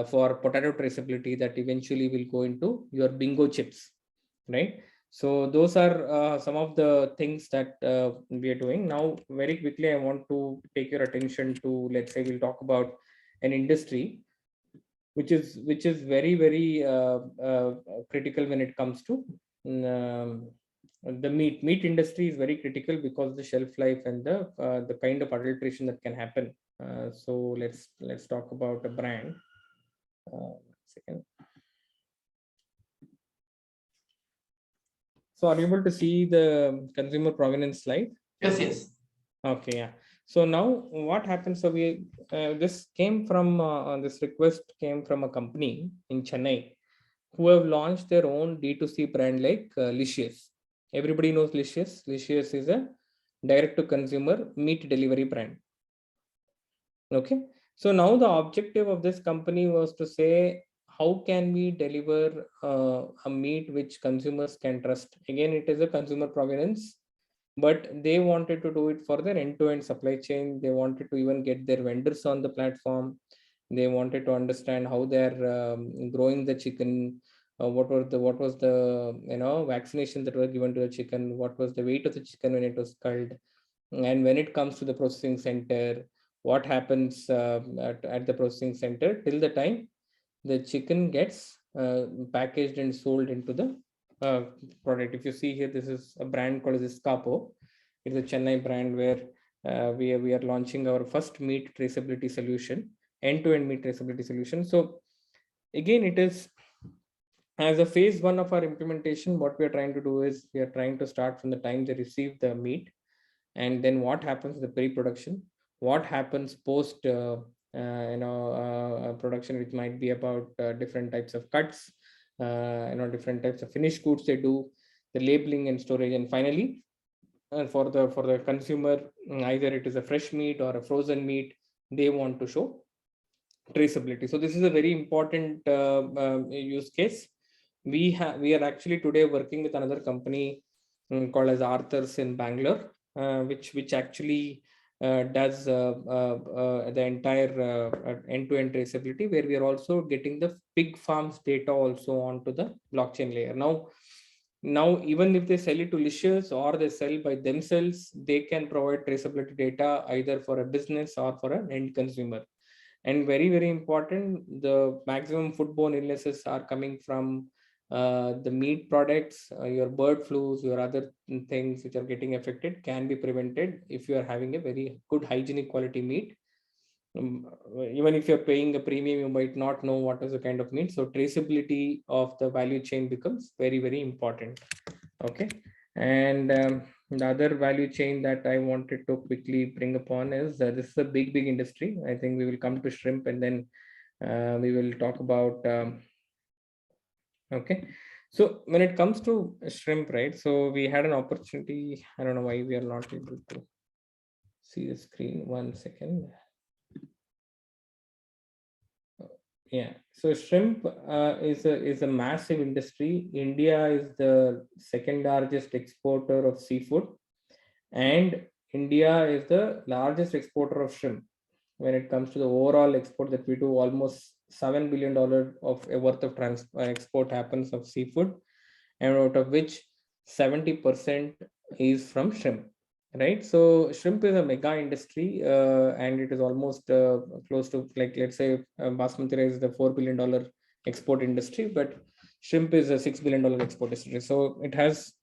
for potato traceability that eventually will go into your bingo chips, right? So those are some of the things that we are doing. Now, very quickly, I want to take your attention to, let's say, we'll talk about an industry which is very, very critical when it comes to the meat industry is very critical because the shelf life and the kind of adulteration that can happen. So let's talk about a brand. Second. So are you able to see the consumer provenance slide? Yes. Okay, yeah. So now what happens? So we this came from this request came from a company in Chennai who have launched their own D2C brand like Licious. Everybody knows Licious. Licious is a direct-to-consumer meat delivery brand. Okay. So now the objective of this company was to say, how can we deliver a meat which consumers can trust? Again, it is a consumer provenance, but they wanted to do it for their end-to-end supply chain. They wanted to even get their vendors on the platform. They wanted to understand how they're growing the chicken, what was the vaccination that were given to the chicken, what was the weight of the chicken when it was culled, and when it comes to the processing center, what happens at the processing center till the time the chicken gets packaged and sold into the uh, product. If you see here, this is a brand called as Escapo. It's a Chennai brand where we are launching our first meat traceability solution, end-to-end meat traceability solution. So again, it is as a phase one of our implementation. What we are trying to do is we are trying to start from the time they receive the meat, and then what happens in the pre-production, what happens post production, which might be about different types of cuts, different types of finished goods they do, the labeling and storage, and finally for the consumer, either it is a fresh meat or a frozen meat, they want to show traceability. So this is a very important use case. We are actually today working with another company called as Arthurs in Bangalore, which actually does the entire end-to-end traceability, where we are also getting the pig farms data also onto the blockchain layer. Now even if they sell it to Licious or they sell by themselves, they can provide traceability data either for a business or for an end consumer. And very, very important, the maximum foodborne illnesses are coming from the meat products. Your bird flus, your other things which are getting affected can be prevented if you are having a very good hygienic quality meat. Even if you're paying a premium, you might not know what is the kind of meat. So traceability of the value chain becomes very, very important. Okay. And the other value chain that I wanted to quickly bring upon is this is a big industry. I think we will come to shrimp, and then we will talk about okay. So when it comes to shrimp, right? So we had an opportunity. I don't know why we are not able to see the screen. 1 second. Yeah, so shrimp is a massive industry. India is the second largest exporter of seafood, and India is the largest exporter of shrimp. When it comes to the overall export that we do, almost $7 billion of worth of export happens of seafood, and out of which 70% is from shrimp. Right, so shrimp is a mega industry, and it is almost close to, like, let's say basmati rice is the $4 billion export industry, but shrimp is a $6 billion export industry. So it has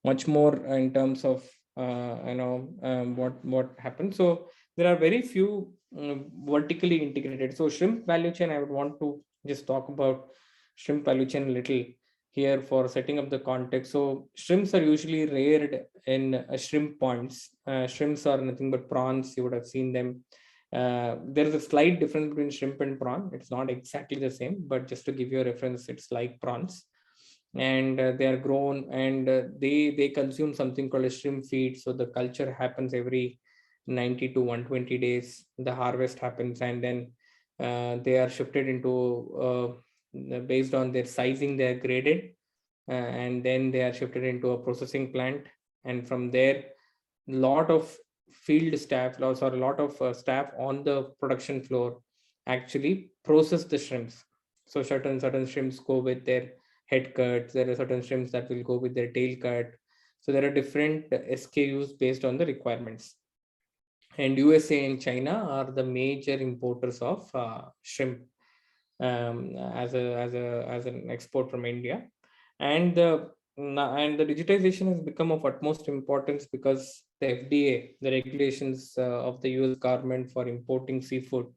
much more in terms of what happens. So there are very few vertically integrated. So shrimp value chain, I would want to just talk about shrimp value chain a little here for setting up the context. So shrimps are usually reared in shrimp ponds. Shrimps are nothing but prawns. You would have seen them. There is a slight difference between shrimp and prawn. It's not exactly the same, but just to give you a reference, it's like prawns. And they are grown, and they consume something called a shrimp feed. So the culture happens every 90 to 120 days. The harvest happens, and then they are shifted into based on their sizing, they are graded, and then they are shifted into a processing plant. And from there, lot of field staff, or a lot of staff on the production floor actually process the shrimps. So certain shrimps go with their head cuts. There are certain shrimps that will go with their tail cut. So there are different SKUs based on the requirements. And USA and China are the major importers of shrimp as an export from India. And the digitization has become of utmost importance because the FDA, the regulations of the US government for importing seafood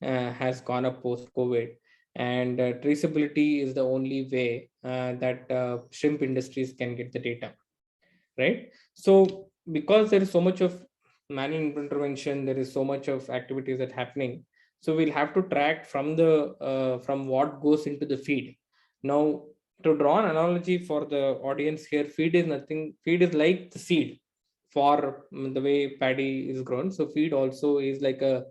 has gone up post-COVID. And traceability is the only way that shrimp industries can get the data, right? So because there is so much of manual intervention, there is so much of activities that happening. So we'll have to track from from what goes into the feed. Now, to draw an analogy for the audience here, feed is like the seed for the way paddy is grown. So feed also is like a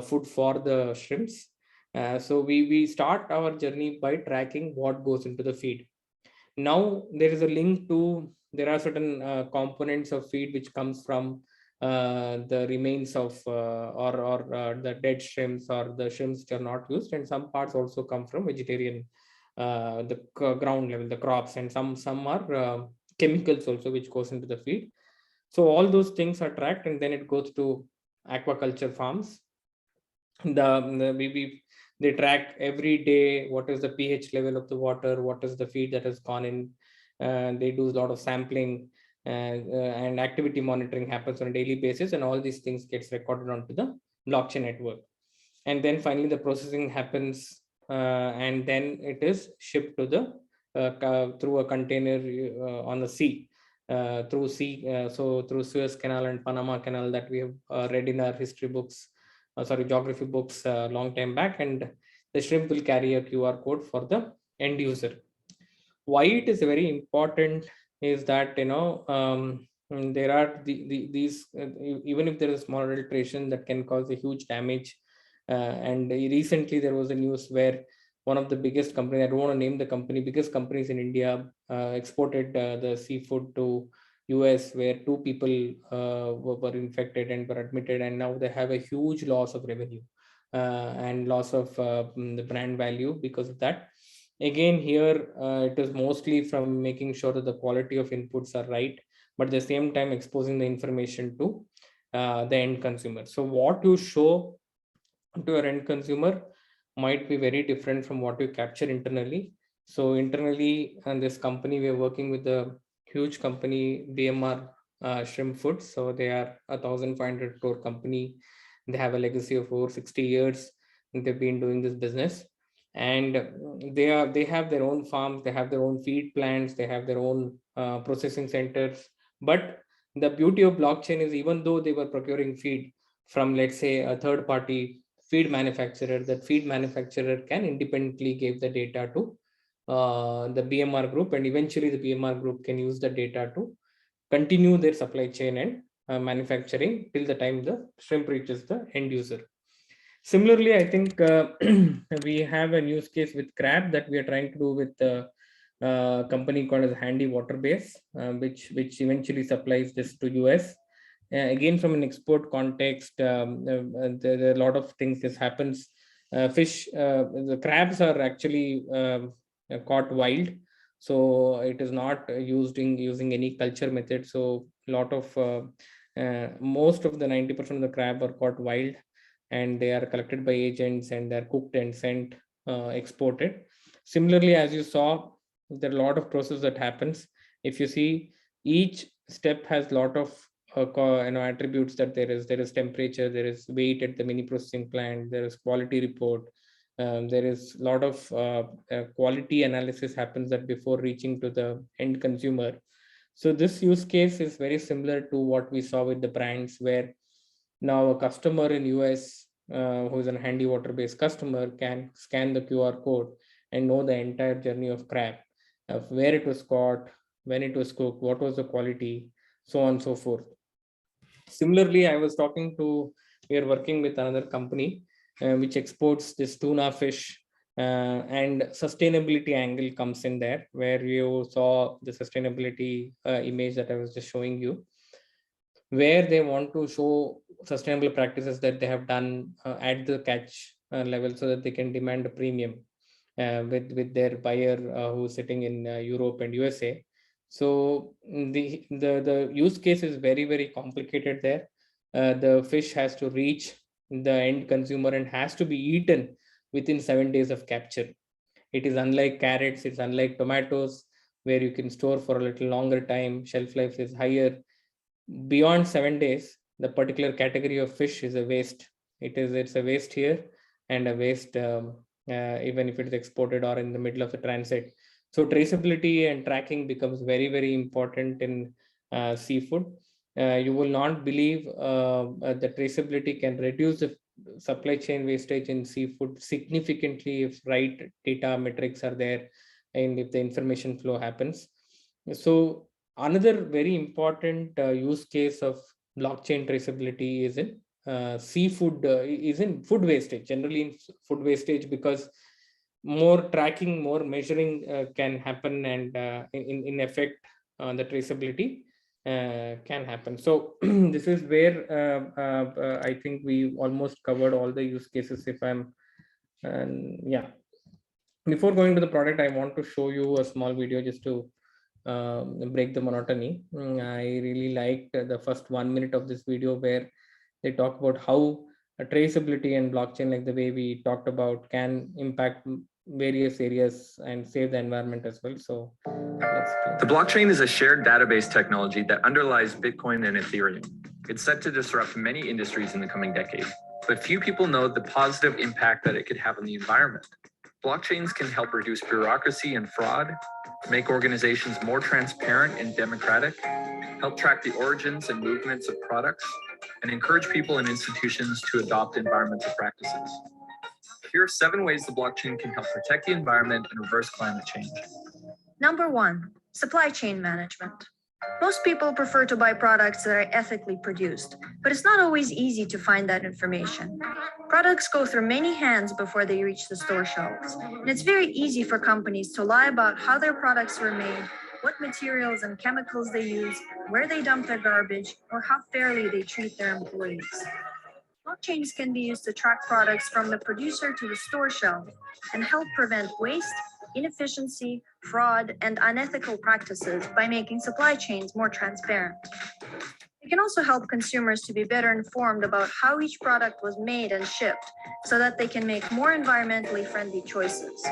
food for the shrimps. So we start our journey by tracking what goes into the feed. Now there is a link to, there are certain components of feed which comes from the remains of or the dead shrimps or the shrimps which are not used, and some parts also come from vegetarian, ground level, the crops, and some are chemicals also which goes into the feed. So all those things are tracked, and then it goes to aquaculture farms. They track every day what is the pH level of the water, what is the feed that has gone in. They do a lot of sampling, and activity monitoring happens on a daily basis, and all these things gets recorded onto the blockchain network. And then finally the processing happens, and then it is shipped to the through a container on the sea, through sea, so through Suez Canal and Panama Canal that we have read in our history books, geography books long time back, and the shrimp will carry a QR code for the end user. Why it is very important is that, there are these even if there is small alteration that can cause a huge damage. And recently there was a news where one of the biggest company, I don't want to name the company, biggest companies in India, exported the seafood to US, where two people were infected and were admitted, and now they have a huge loss of revenue and loss of the brand value because of that. Again, here it is mostly from making sure that the quality of inputs are right, but at the same time exposing the information to the end consumer. So what you show to your end consumer might be very different from what you capture internally. So internally, and this company, we are working with a huge company, BMR Shrimp Foods. So they are 1,500 crore company. They have a legacy of over 60 years. They've been doing this business, and they have their own farms, they have their own feed plants, they have their own processing centers. But the beauty of blockchain is, even though they were procuring feed from, let's say, a third party feed manufacturer, that feed manufacturer can independently give the data to the BMR group, and eventually the BMR group can use the data to continue their supply chain and manufacturing till the time the shrimp reaches the end user. Similarly, I think we have a use case with crab that we are trying to do with a company called as Handy Waterbase, which eventually supplies this to US. Again, from an export context, there are a lot of things this happens. The crabs are actually caught wild, so it is not using any culture method. So a lot of most of the 90% of the crab are caught wild, and they are collected by agents, and they're cooked and sent exported. Similarly, as you saw, there are a lot of process that happens. If you see, each step has a lot of attributes, that there is temperature, there is weight at the mini processing plant, there is quality report, there is a lot of quality analysis happens that before reaching to the end consumer. So this use case is very similar to what we saw with the brands, where now a customer in US who is a Handy Water based customer can scan the QR code and know the entire journey of crab, of where it was caught, when it was cooked, what was the quality, so on and so forth. Similarly, we are working with another company which exports this tuna fish, and sustainability angle comes in there, where you saw the sustainability image that I was just showing you, where they want to show sustainable practices that they have done at the catch level, so that they can demand a premium with their buyer who's sitting in Europe and USA. So the use case is very, very complicated there. The fish has to reach the end consumer and has to be eaten within 7 days of capture. It is unlike carrots, it's unlike tomatoes, where you can store for a little longer time, shelf life is higher. Beyond 7 days, the particular category of fish is a waste. It's a waste here, and a waste even if it is exported or in the middle of the transit. So traceability and tracking becomes very, very important in seafood. You will not believe the traceability can reduce the supply chain wastage in seafood significantly if right data metrics are there, and if the information flow happens. So another very important use case of blockchain traceability is in seafood is in food wastage, generally in food wastage, because more tracking, more measuring can happen, and in effect the traceability can happen. So this is where I think we almost covered all the use cases, if I'm yeah. Before going to the product, I want to show you a small video just to break the monotony. I really liked the first 1 minute of this video where they talk about how traceability and blockchain, like the way we talked about, can impact various areas and save the environment as well. So the blockchain is a shared database technology that underlies Bitcoin and Ethereum. It's set to disrupt many industries in the coming decade, but few people know the positive impact that it could have on the environment. Blockchains can help reduce bureaucracy and fraud, make organizations more transparent and democratic, help track the origins and movements of products, and encourage people and institutions to adopt environmental practices. Here are 7 ways the blockchain can help protect the environment and reverse climate change. Number 1, supply chain management. Most people prefer to buy products that are ethically produced, but it's not always easy to find that information. Products go through many hands before they reach the store shelves, and it's very easy for companies to lie about how their products were made, what materials and chemicals they use, where they dump their garbage, or how fairly they treat their employees. Blockchains can be used to track products from the producer to the store shelf and help prevent waste, inefficiency, fraud, and unethical practices by making supply chains more transparent. It can also help consumers to be better informed about how each product was made and shipped so that they can make more environmentally friendly choices.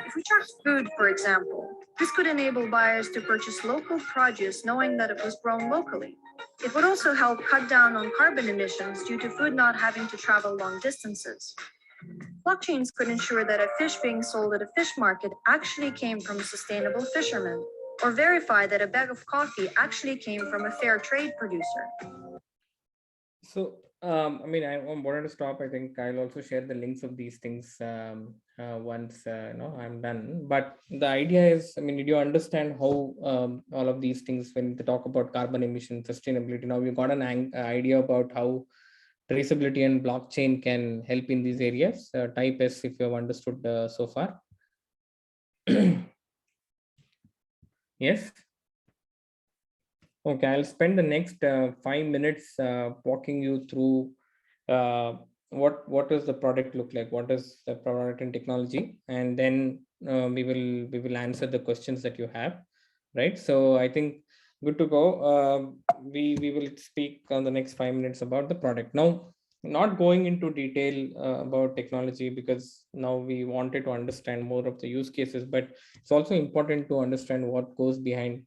If we track food, for example, this could enable buyers to purchase local produce knowing that it was grown locally. It would also help cut down on carbon emissions due to food not having to travel long distances. Blockchains could ensure that a fish being sold at a fish market actually came from a sustainable fisherman, or verify that a bag of coffee actually came from a fair trade producer. So, I mean, I wanted to stop. I think I'll also share the links of these things once I'm done. But the idea is, I mean, did you understand how all of these things, when they talk about carbon emission, sustainability, now we've got an idea about how traceability and blockchain can help in these areas. Type S if you have understood so far. Yes. Okay, I'll spend the next 5 minutes walking you through what does the product look like, what is the product and technology, and then we will answer the questions that you have, right? So I think good to go. We will speak on the next 5 minutes about the product. Now, not going into detail about technology, because now we wanted to understand more of the use cases, but it's also important to understand what goes behind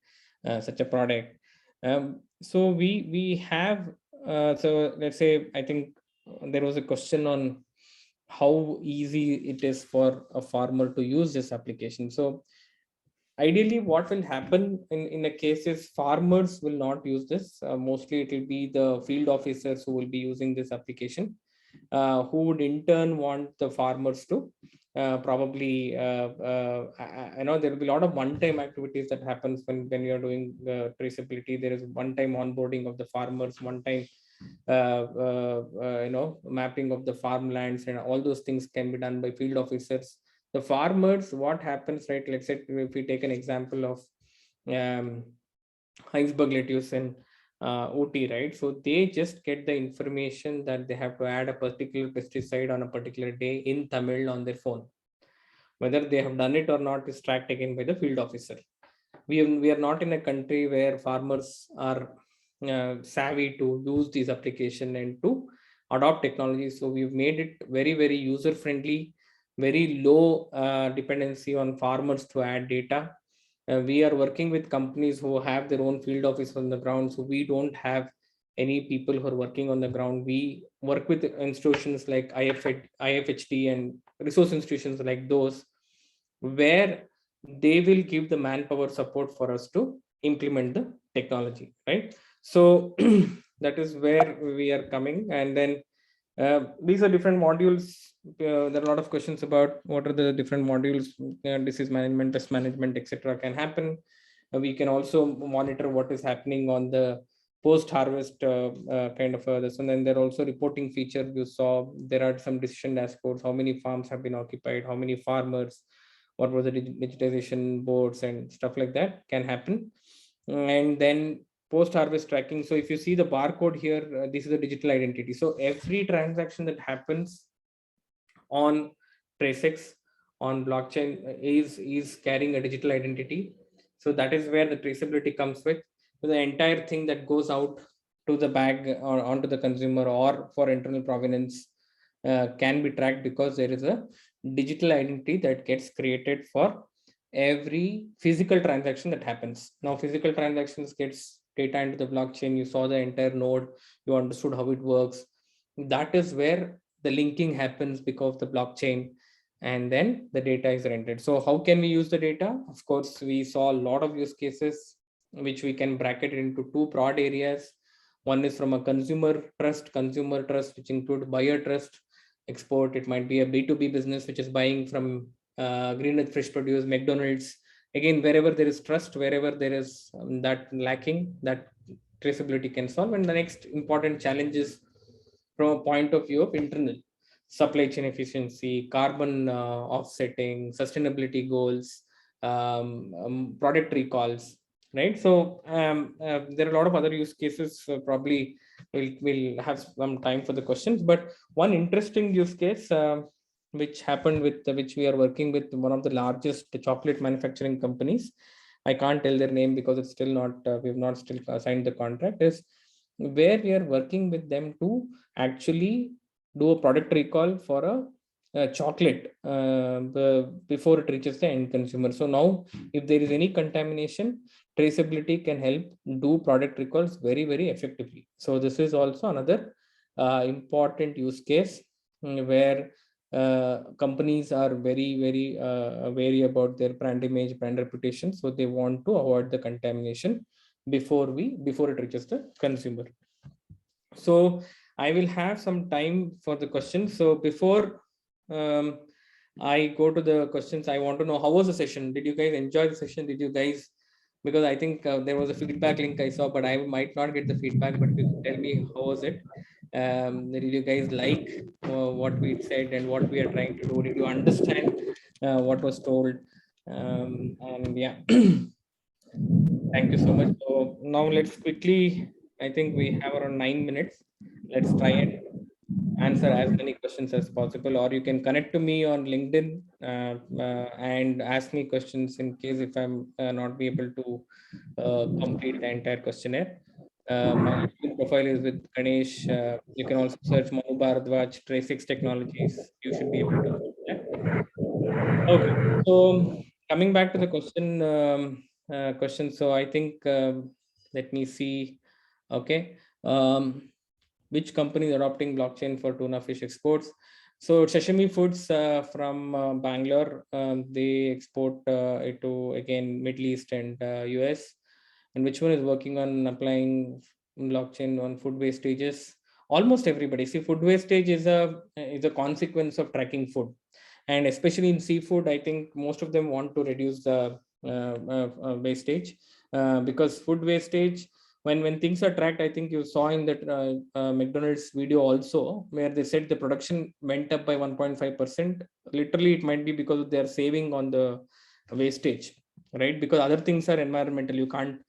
such a product. So we have so let's say, I think there was a question on how easy it is for a farmer to use this application. So ideally, what will happen in a case is farmers will not use this. Mostly it will be the field officers who will be using this application, who would in turn want the farmers to probably I know there will be a lot of one-time activities that happens when you're doing traceability. There is one-time onboarding of the farmers, one-time mapping of the farmlands, and all those things can be done by field officers. The farmers, what happens, right? Let's say if we take an example of iceberg lettuce and OT, right? So they just get the information that they have to add a particular pesticide on a particular day in Tamil on their phone. Whether they have done it or not is tracked again by the field officer. We are not in a country where farmers are savvy to use this application and to adopt technology. So we've made it very, very user friendly, very low dependency on farmers to add data. We are working with companies who have their own field office on the ground, so we don't have any people who are working on the ground. We work with institutions like IFHT and resource institutions like those, where they will give the manpower support for us to implement the technology, right? So that is where we are coming. And then these are different modules. There are a lot of questions about what are the different modules. Disease management, pest management, etc. can happen. We can also monitor what is happening on the post-harvest kind of this. And then there are also reporting features. You saw there are some decision dashboards, how many farms have been occupied, how many farmers, what were the digitization boards and stuff like that can happen. And then post-harvest tracking. So if you see the barcode here, this is the digital identity. So every transaction that happens on TraceX on blockchain is carrying a digital identity. So that is where the traceability comes with. So the entire thing that goes out to the bag or onto the consumer or for internal provenance can be tracked because there is a digital identity that gets created for every physical transaction that happens. Now, physical transactions gets data into the blockchain. You saw the entire node, you understood how it works. That is where the linking happens because of the blockchain, and then the data is rendered. So how can we use the data? Of course, we saw a lot of use cases which we can bracket into two broad areas. One is from a consumer trust, which include buyer trust, export. It might be a B2B business which is buying from green and fresh produce, McDonald's. Again, wherever there is trust, wherever there is that lacking, that traceability can solve. And the next important challenge is from a point of view of internal supply chain efficiency, carbon offsetting, sustainability goals, product recalls, right? So there are a lot of other use cases. Probably we'll have some time for the questions. But one interesting use case which happened with which we are working with one of the largest chocolate manufacturing companies. I can't tell their name because it's still not we've not still signed the contract. Is where we are working with them to actually do a product recall for a chocolate before it reaches the end consumer. So now if there is any contamination, traceability can help do product recalls very, very effectively. So this is also another important use case where companies are very, very wary about their brand image, brand reputation. So they want to avoid the contamination before it reaches the consumer. So I will have some time for the questions. So before I go to the questions, I want to know, how was the session? Did you guys enjoy the session? Did you guys, because I think there was a feedback link I saw, but I might not get the feedback, but you tell me, how was it? Did you guys like what we said and what we are trying to do? Did you understand what was told? And yeah, thank you so much. So now let's quickly, I think we have around 9 minutes. Let's try and answer as many questions as possible, or you can connect to me on LinkedIn and ask me questions in case if I'm not be able to complete the entire questionnaire. My LinkedIn profile is with Ganesh. You can also search Manu Bharadwaj, TraceX Technologies. You should be able to find that. Okay, so coming back to the question. So I think let me see. Okay, which company is adopting blockchain for tuna fish exports? So Sesame Foods from Bangalore, they export it to again Middle East and US. And which one is working on applying blockchain on food wastages? Almost everybody. See, food wastage is a consequence of tracking food, and especially in seafood, I think most of them want to reduce the wastage because food wastage, when things are tracked, I think you saw in that McDonald's video also, where they said the production went up by 1.5%. Literally, it might be because they are saving on the wastage, right? Because other things are environmental, you can't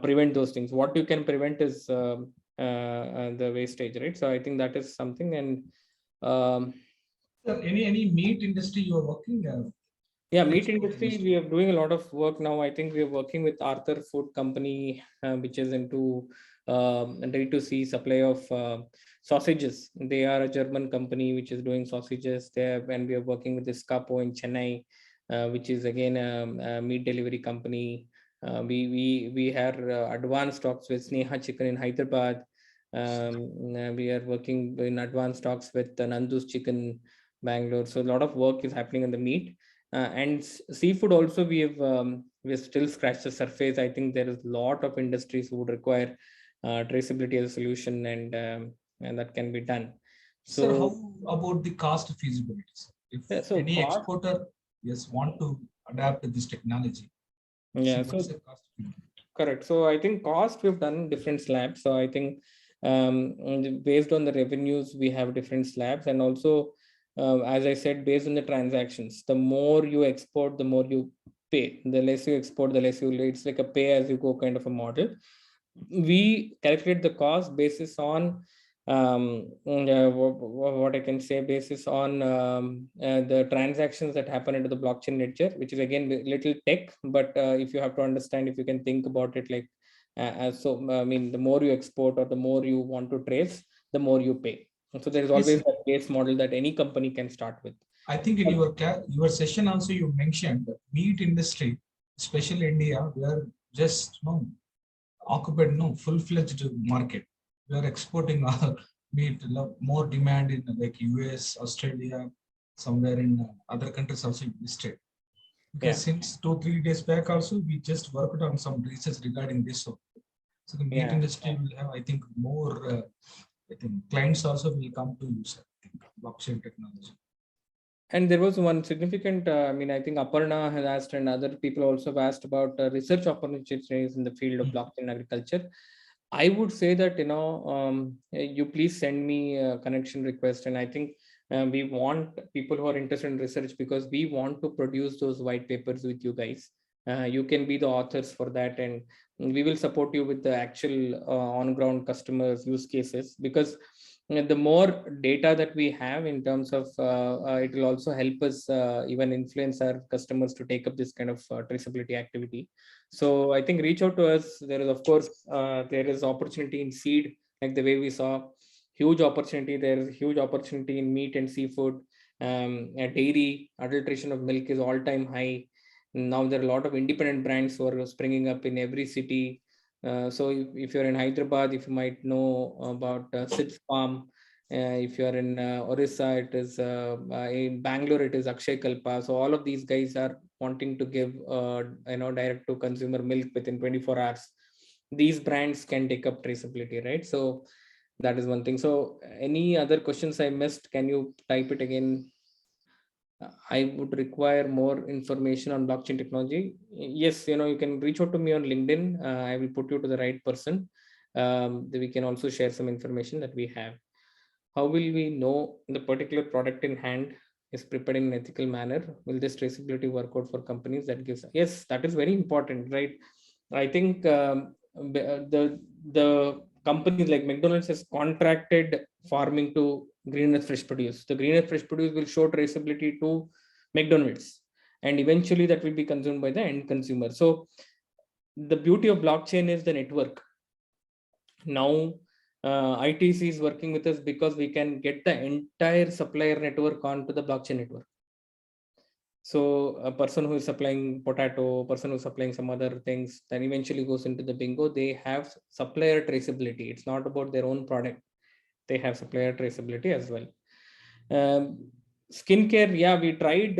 prevent those things. What you can prevent is the wastage, right? So I think that is something. And any meat industry you are working? Yeah, meat industry, we are doing a lot of work now. I think we are working with Arthur Food Company, which is into ready-to-see supply of sausages. They are a German company which is doing sausages there, and we are working with Escapo in Chennai, which is again a meat delivery company. We have advanced talks with Sneha Chicken in Hyderabad. We are working in advanced talks with Nandu's Chicken, Bangalore. So a lot of work is happening on the meat. And seafood also, we've still scratched the surface. I think there is a lot of industries who would require traceability as a solution, and that can be done. So, sir, how about the cost feasibility? If any exporter want to adapt to this technology, yeah, so Correct. So I think cost we've done different slabs. So I think based on the revenues, we have different slabs. And also, as I said, based on the transactions, the more you export, the more you pay. The less you export, the less you, it's like a pay as you go kind of a model. We calculate the cost basis on what I can say, basis on the transactions that happen into the blockchain ledger, which is again a little tech, but if you have to understand, if you can think about it like, I mean, the more you export or the more you want to trace, the more you pay. So there is always a base model that any company can start with. I think in your session also you mentioned that meat industry, especially India, we are just occupied full-fledged market. We are exporting our meat, more demand in like US, Australia, somewhere in other countries also listed. Because since 2-3 days back also, we just worked on some research regarding this. So the meat industry will have, I think, more. I think clients also will come to use blockchain technology. And there was one significant, I mean, I think Aparna has asked and other people also have asked about research opportunities in the field of blockchain agriculture. I would say that, you please send me a connection request. And I think we want people who are interested in research, because we want to produce those white papers with you guys. You can be the authors for that, and we will support you with the actual on-ground customers use cases, because the more data that we have in terms of it will also help us even influence our customers to take up this kind of traceability activity. So I think reach out to us. There is, of course, there is opportunity in seed, like the way we saw, huge opportunity. There is huge opportunity in meat and seafood. Dairy, adulteration of milk is all-time high. Now there are a lot of independent brands who are springing up in every city. So if you're in Hyderabad, if you might know about Sips Farm. If you're in Orissa, it is in Bangalore, it is Akshay Kalpa. So all of these guys are wanting to give direct to consumer milk within 24 hours. These brands can take up traceability, right? So that is one thing. So any other questions I missed, can you type it again? I would require more information on blockchain technology. Yes, you can reach out to me on LinkedIn. I will put you to the right person. We can also share some information that we have. How will we know the particular product in hand is prepared in an ethical manner? Will this traceability work out for companies? That gives, yes, that is very important, right? I think the companies like McDonald's has contracted farming to Green Earth Fresh Produce. The Green Earth Fresh Produce will show traceability to McDonald's, and eventually that will be consumed by the end consumer. So the beauty of blockchain is the network. Now ITC is working with us because we can get the entire supplier network onto the blockchain network. So a person who is supplying potato, person who's supplying some other things, then eventually goes into the bingo. They have supplier traceability. It's not about their own product. They have supplier traceability as well. Skincare, yeah, we tried.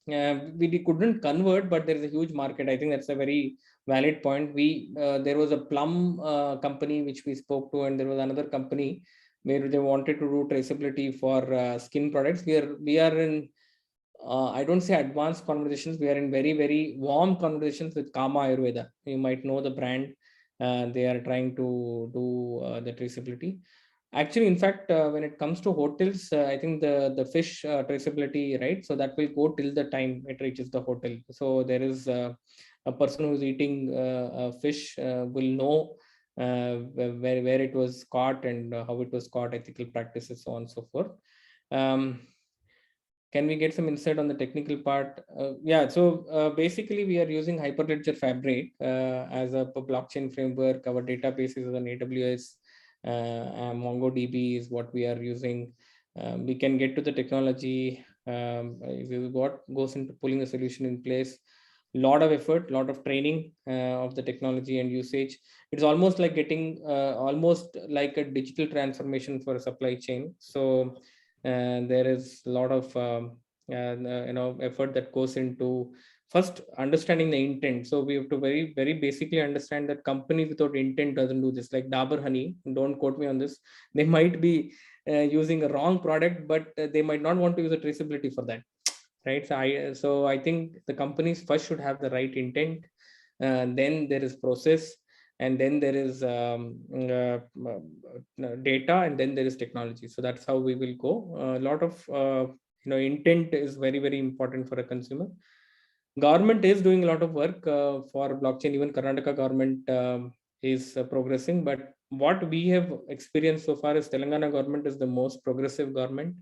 We couldn't convert, but there is a huge market. I think that's a very valid point. There was a plum company which we spoke to, and there was another company where they wanted to do traceability for skin products. We are in I don't say advanced conversations. We are in very, very warm conversations with Kama Ayurveda. You might know the brand. They are trying to do the traceability. Actually, in fact, when it comes to hotels, I think the fish traceability, right? So that will go till the time it reaches the hotel. So there is a person who's eating fish will know where it was caught and how it was caught, ethical practices, so on and so forth. Can we get some insight on the technical part? Yeah, so basically we are using Hyperledger Fabric as a blockchain framework. Our database is on AWS. MongoDB is what we are using. We can get to the technology. What goes into pulling the solution in place. Lot of effort, lot of training of the technology and usage. It's almost like getting almost like a digital transformation for a supply chain. So there is a lot of effort that goes into first understanding the intent. So we have to very, very basically understand that company without intent doesn't do this. Like Dabur Honey, don't quote me on this. They might be using a wrong product, but they might not want to use a traceability for that, right? So I think the companies first should have the right intent. then there is process, and then there is data, and then there is technology. So that's how we will go. A lot of intent is very, very important for a consumer. Government is doing a lot of work for blockchain. Even Karnataka government is progressing, but what we have experienced so far is Telangana government is the most progressive government.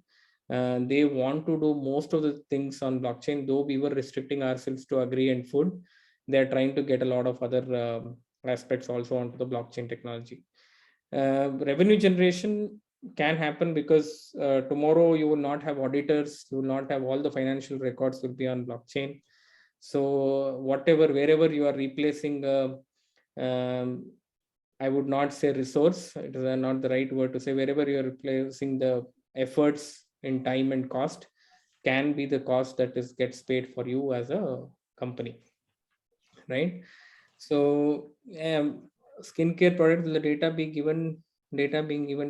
They want to do most of the things on blockchain, though we were restricting ourselves to agri and food. They're trying to get a lot of other aspects also onto the blockchain technology. Revenue generation can happen because tomorrow you will not have auditors, you will not have all the financial records will be on blockchain. So wherever you are replacing, I would not say resource, it is not the right word to say, wherever you are replacing the efforts in time and cost can be the cost that gets paid for you as a company, right? So skincare product, will the data being given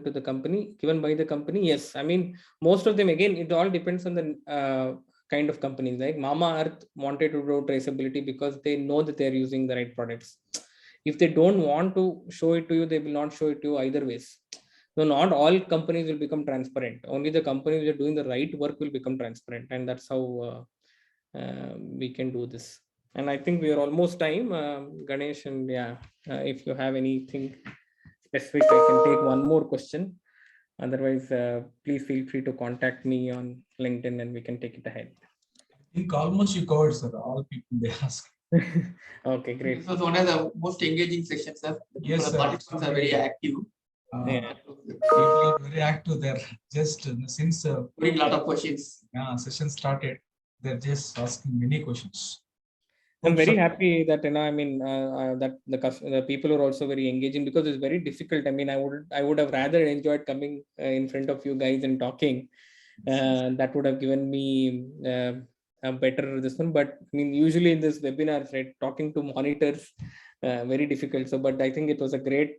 to the company, given by the company? Yes. I mean, most of them, again, it all depends on the kind of companies. Like Mamaearth wanted to do traceability because they know that they're using the right products. If they don't want to show it to you, they will not show it to you either ways. So not all companies will become transparent. Only the companies that are doing the right work will become transparent, and that's how we can do this. And I think we are almost time, Ganesh, and if you have anything specific, I can take one more question. Otherwise, please feel free to contact me on LinkedIn and we can take it ahead. I think almost you covered, sir, all people they ask. Okay, great. This was one of the most engaging sessions, sir. Yes, The sir. participants are very active. People are very active there. Just since Doing a lot of questions. Session started, they're just asking many questions. I'm very happy that I mean that the people are also very engaging, because it's very difficult. I mean, I would have rather enjoyed coming in front of you guys and talking. That would have given me a better this one. But I mean, usually in this webinars, right, talking to monitors, very difficult. So, but I think it was a great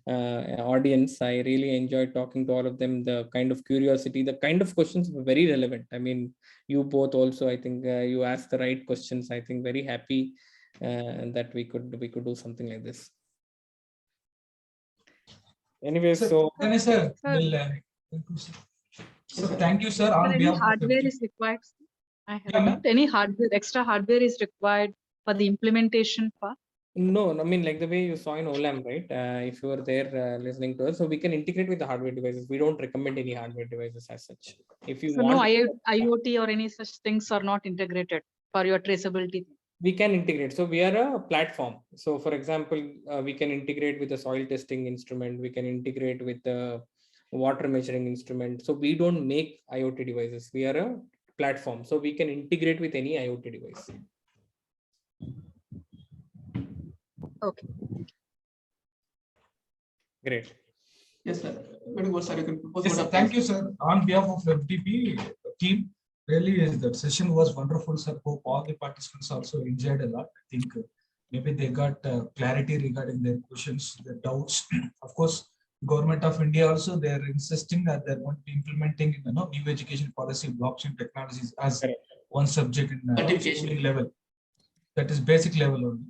audience. I really enjoyed talking to all of them. The kind of curiosity, the kind of questions were very relevant. I mean, you both also, I think you asked the right questions. I think very happy that we could do something like this. Anyway, so sir, so thank you, sir. On any behalf hardware of is required? I have any hardware, extra hardware is required for the implementation part? No, I mean, like the way you saw in OLAM, right? If you were there listening to us, so we can integrate with the hardware devices. We don't recommend any hardware devices as such. If you want, no IoT or any such things are not integrated for your traceability. We can integrate. So we are a platform. So for example, we can integrate with a soil testing instrument. We can integrate with the water measuring instrument. So we don't make IoT devices. We are a platform. So we can integrate with any IoT device. Okay. Great. Yes, sir. Very good, sir. You can propose. Yes, thank you, sir. On behalf of FDP team, really is that session was wonderful, sir. Hope all the participants also enjoyed a lot. I think maybe they got clarity regarding their questions, their doubts. Of course, Government of India also, they are insisting that they're going to be implementing new education policy, blockchain technologies as one subject in schooling level. That is basic level only.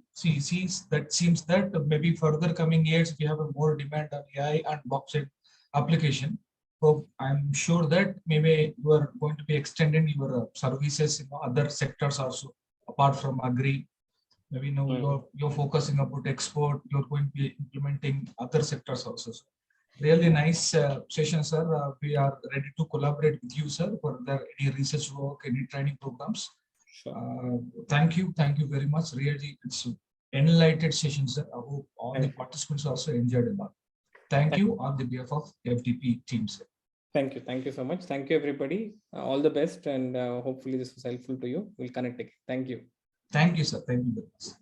That seems that maybe further coming years we have a more demand on AI and blockchain application. So I'm sure that maybe you are going to be extending your services in other sectors also, apart from agri. Maybe you're focusing about export. You're going to be implementing other sectors also. So really nice session, sir. We are ready to collaborate with you, sir, for any research work, any training programs. Thank you very much. Really, it's an enlightened session, sir. I hope all the participants also enjoyed a lot. Thank you on the behalf of FDP team, sir. Thank you so much. Thank you, everybody. All the best, and hopefully this was helpful to you. We'll connect again. Thank you. Thank you, sir. Thank you very much.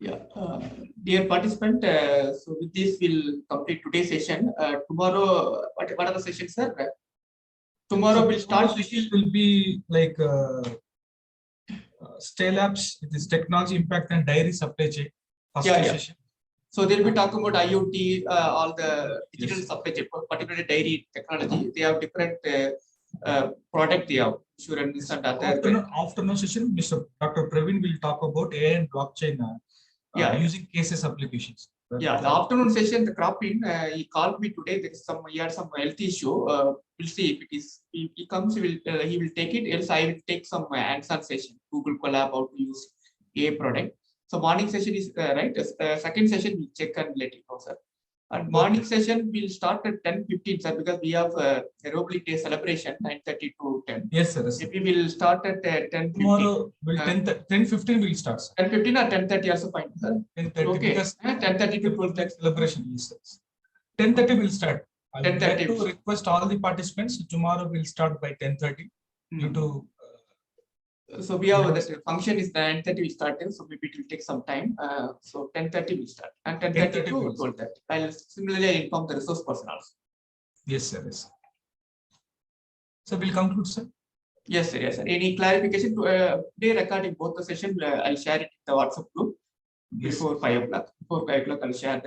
Yeah, dear participant, so with this we'll complete today's session. Tomorrow, what are the sessions, sir? Tomorrow we'll start. Session will be like Stay Labs. It is technology impact and dairy supply chain. Session. So they'll be talking about IoT, all the digital supply chain, particularly dairy technology. They have different product they have. insurance and other. Afternoon session, Mr. Dr. Praveen will talk about AI and blockchain using cases applications. Yeah, the afternoon session, the cropping, he called me today. There is some, he had some health issue. We'll see if it is, if he comes, he will take it. Else I will take some hands-on session, Google Colab, how to use a product. So morning session is right. Second session we'll check and let you know, sir. And morning session will start at 10:15, sir, because we have a Republic Day celebration 9:30 to 10. Yes, sir. Yes, sir. Maybe we'll start at 10:15. Tomorrow will 10:15 will start. 10:15 or 10:30 also fine, sir. 10:30 Okay. because 10:30 to 12:30 celebration. Yes, 10:30 will start. I would like 10:30. to request all the participants. Tomorrow will start by 10:30 due to. So we have that function is 9:30 we started, so maybe it will take some time. So 10:30 we start and 10:30 to 12:30. I'll similarly inform the resource person also. Yes, sir. Yes. So we'll conclude, sir. Yes, sir. Yes, sir. Any clarification to day recording both the session? I'll share it in the WhatsApp group before 5 o'clock. Before 5 o'clock, I'll share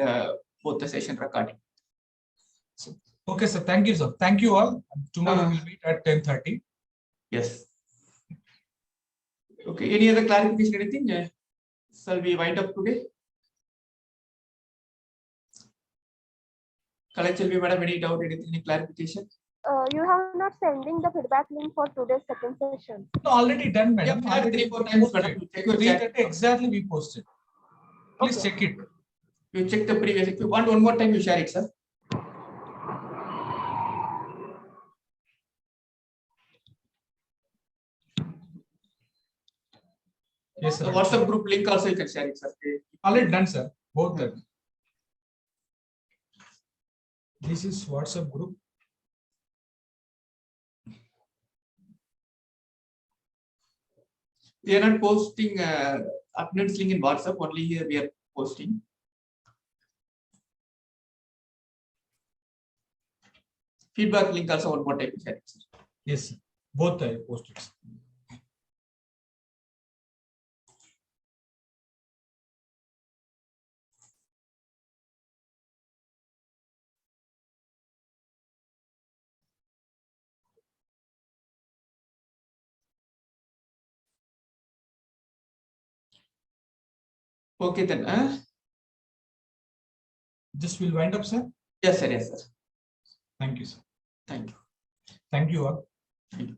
both the session recording. So, okay, sir. Thank you, sir. Thank you all. Tomorrow we'll meet at 10:30. Yes. Okay, any other clarification, anything? Shall we wind up today? Kalachalvi, madam, any doubt, anything, any clarification? You have not sending the feedback link for today's second session. No, already done, madam. Yeah, already 3-4 times, madam. Check your chat. Exactly, we posted. Please Okay. check it. You check the previous. If you want one more time, you share it, sir. Yes, sir. The WhatsApp group link also you can share it, sir. Already done, sir. Both done. This is WhatsApp group. We are not posting attendance link in WhatsApp. Only here we are posting. Feedback link also one more time. Share it, sir. Yes, sir. Both I posted. Okay then. This will wind up, sir. Yes, sir. Yes, sir. Thank you, sir. Thank you. Thank you all. Thank you.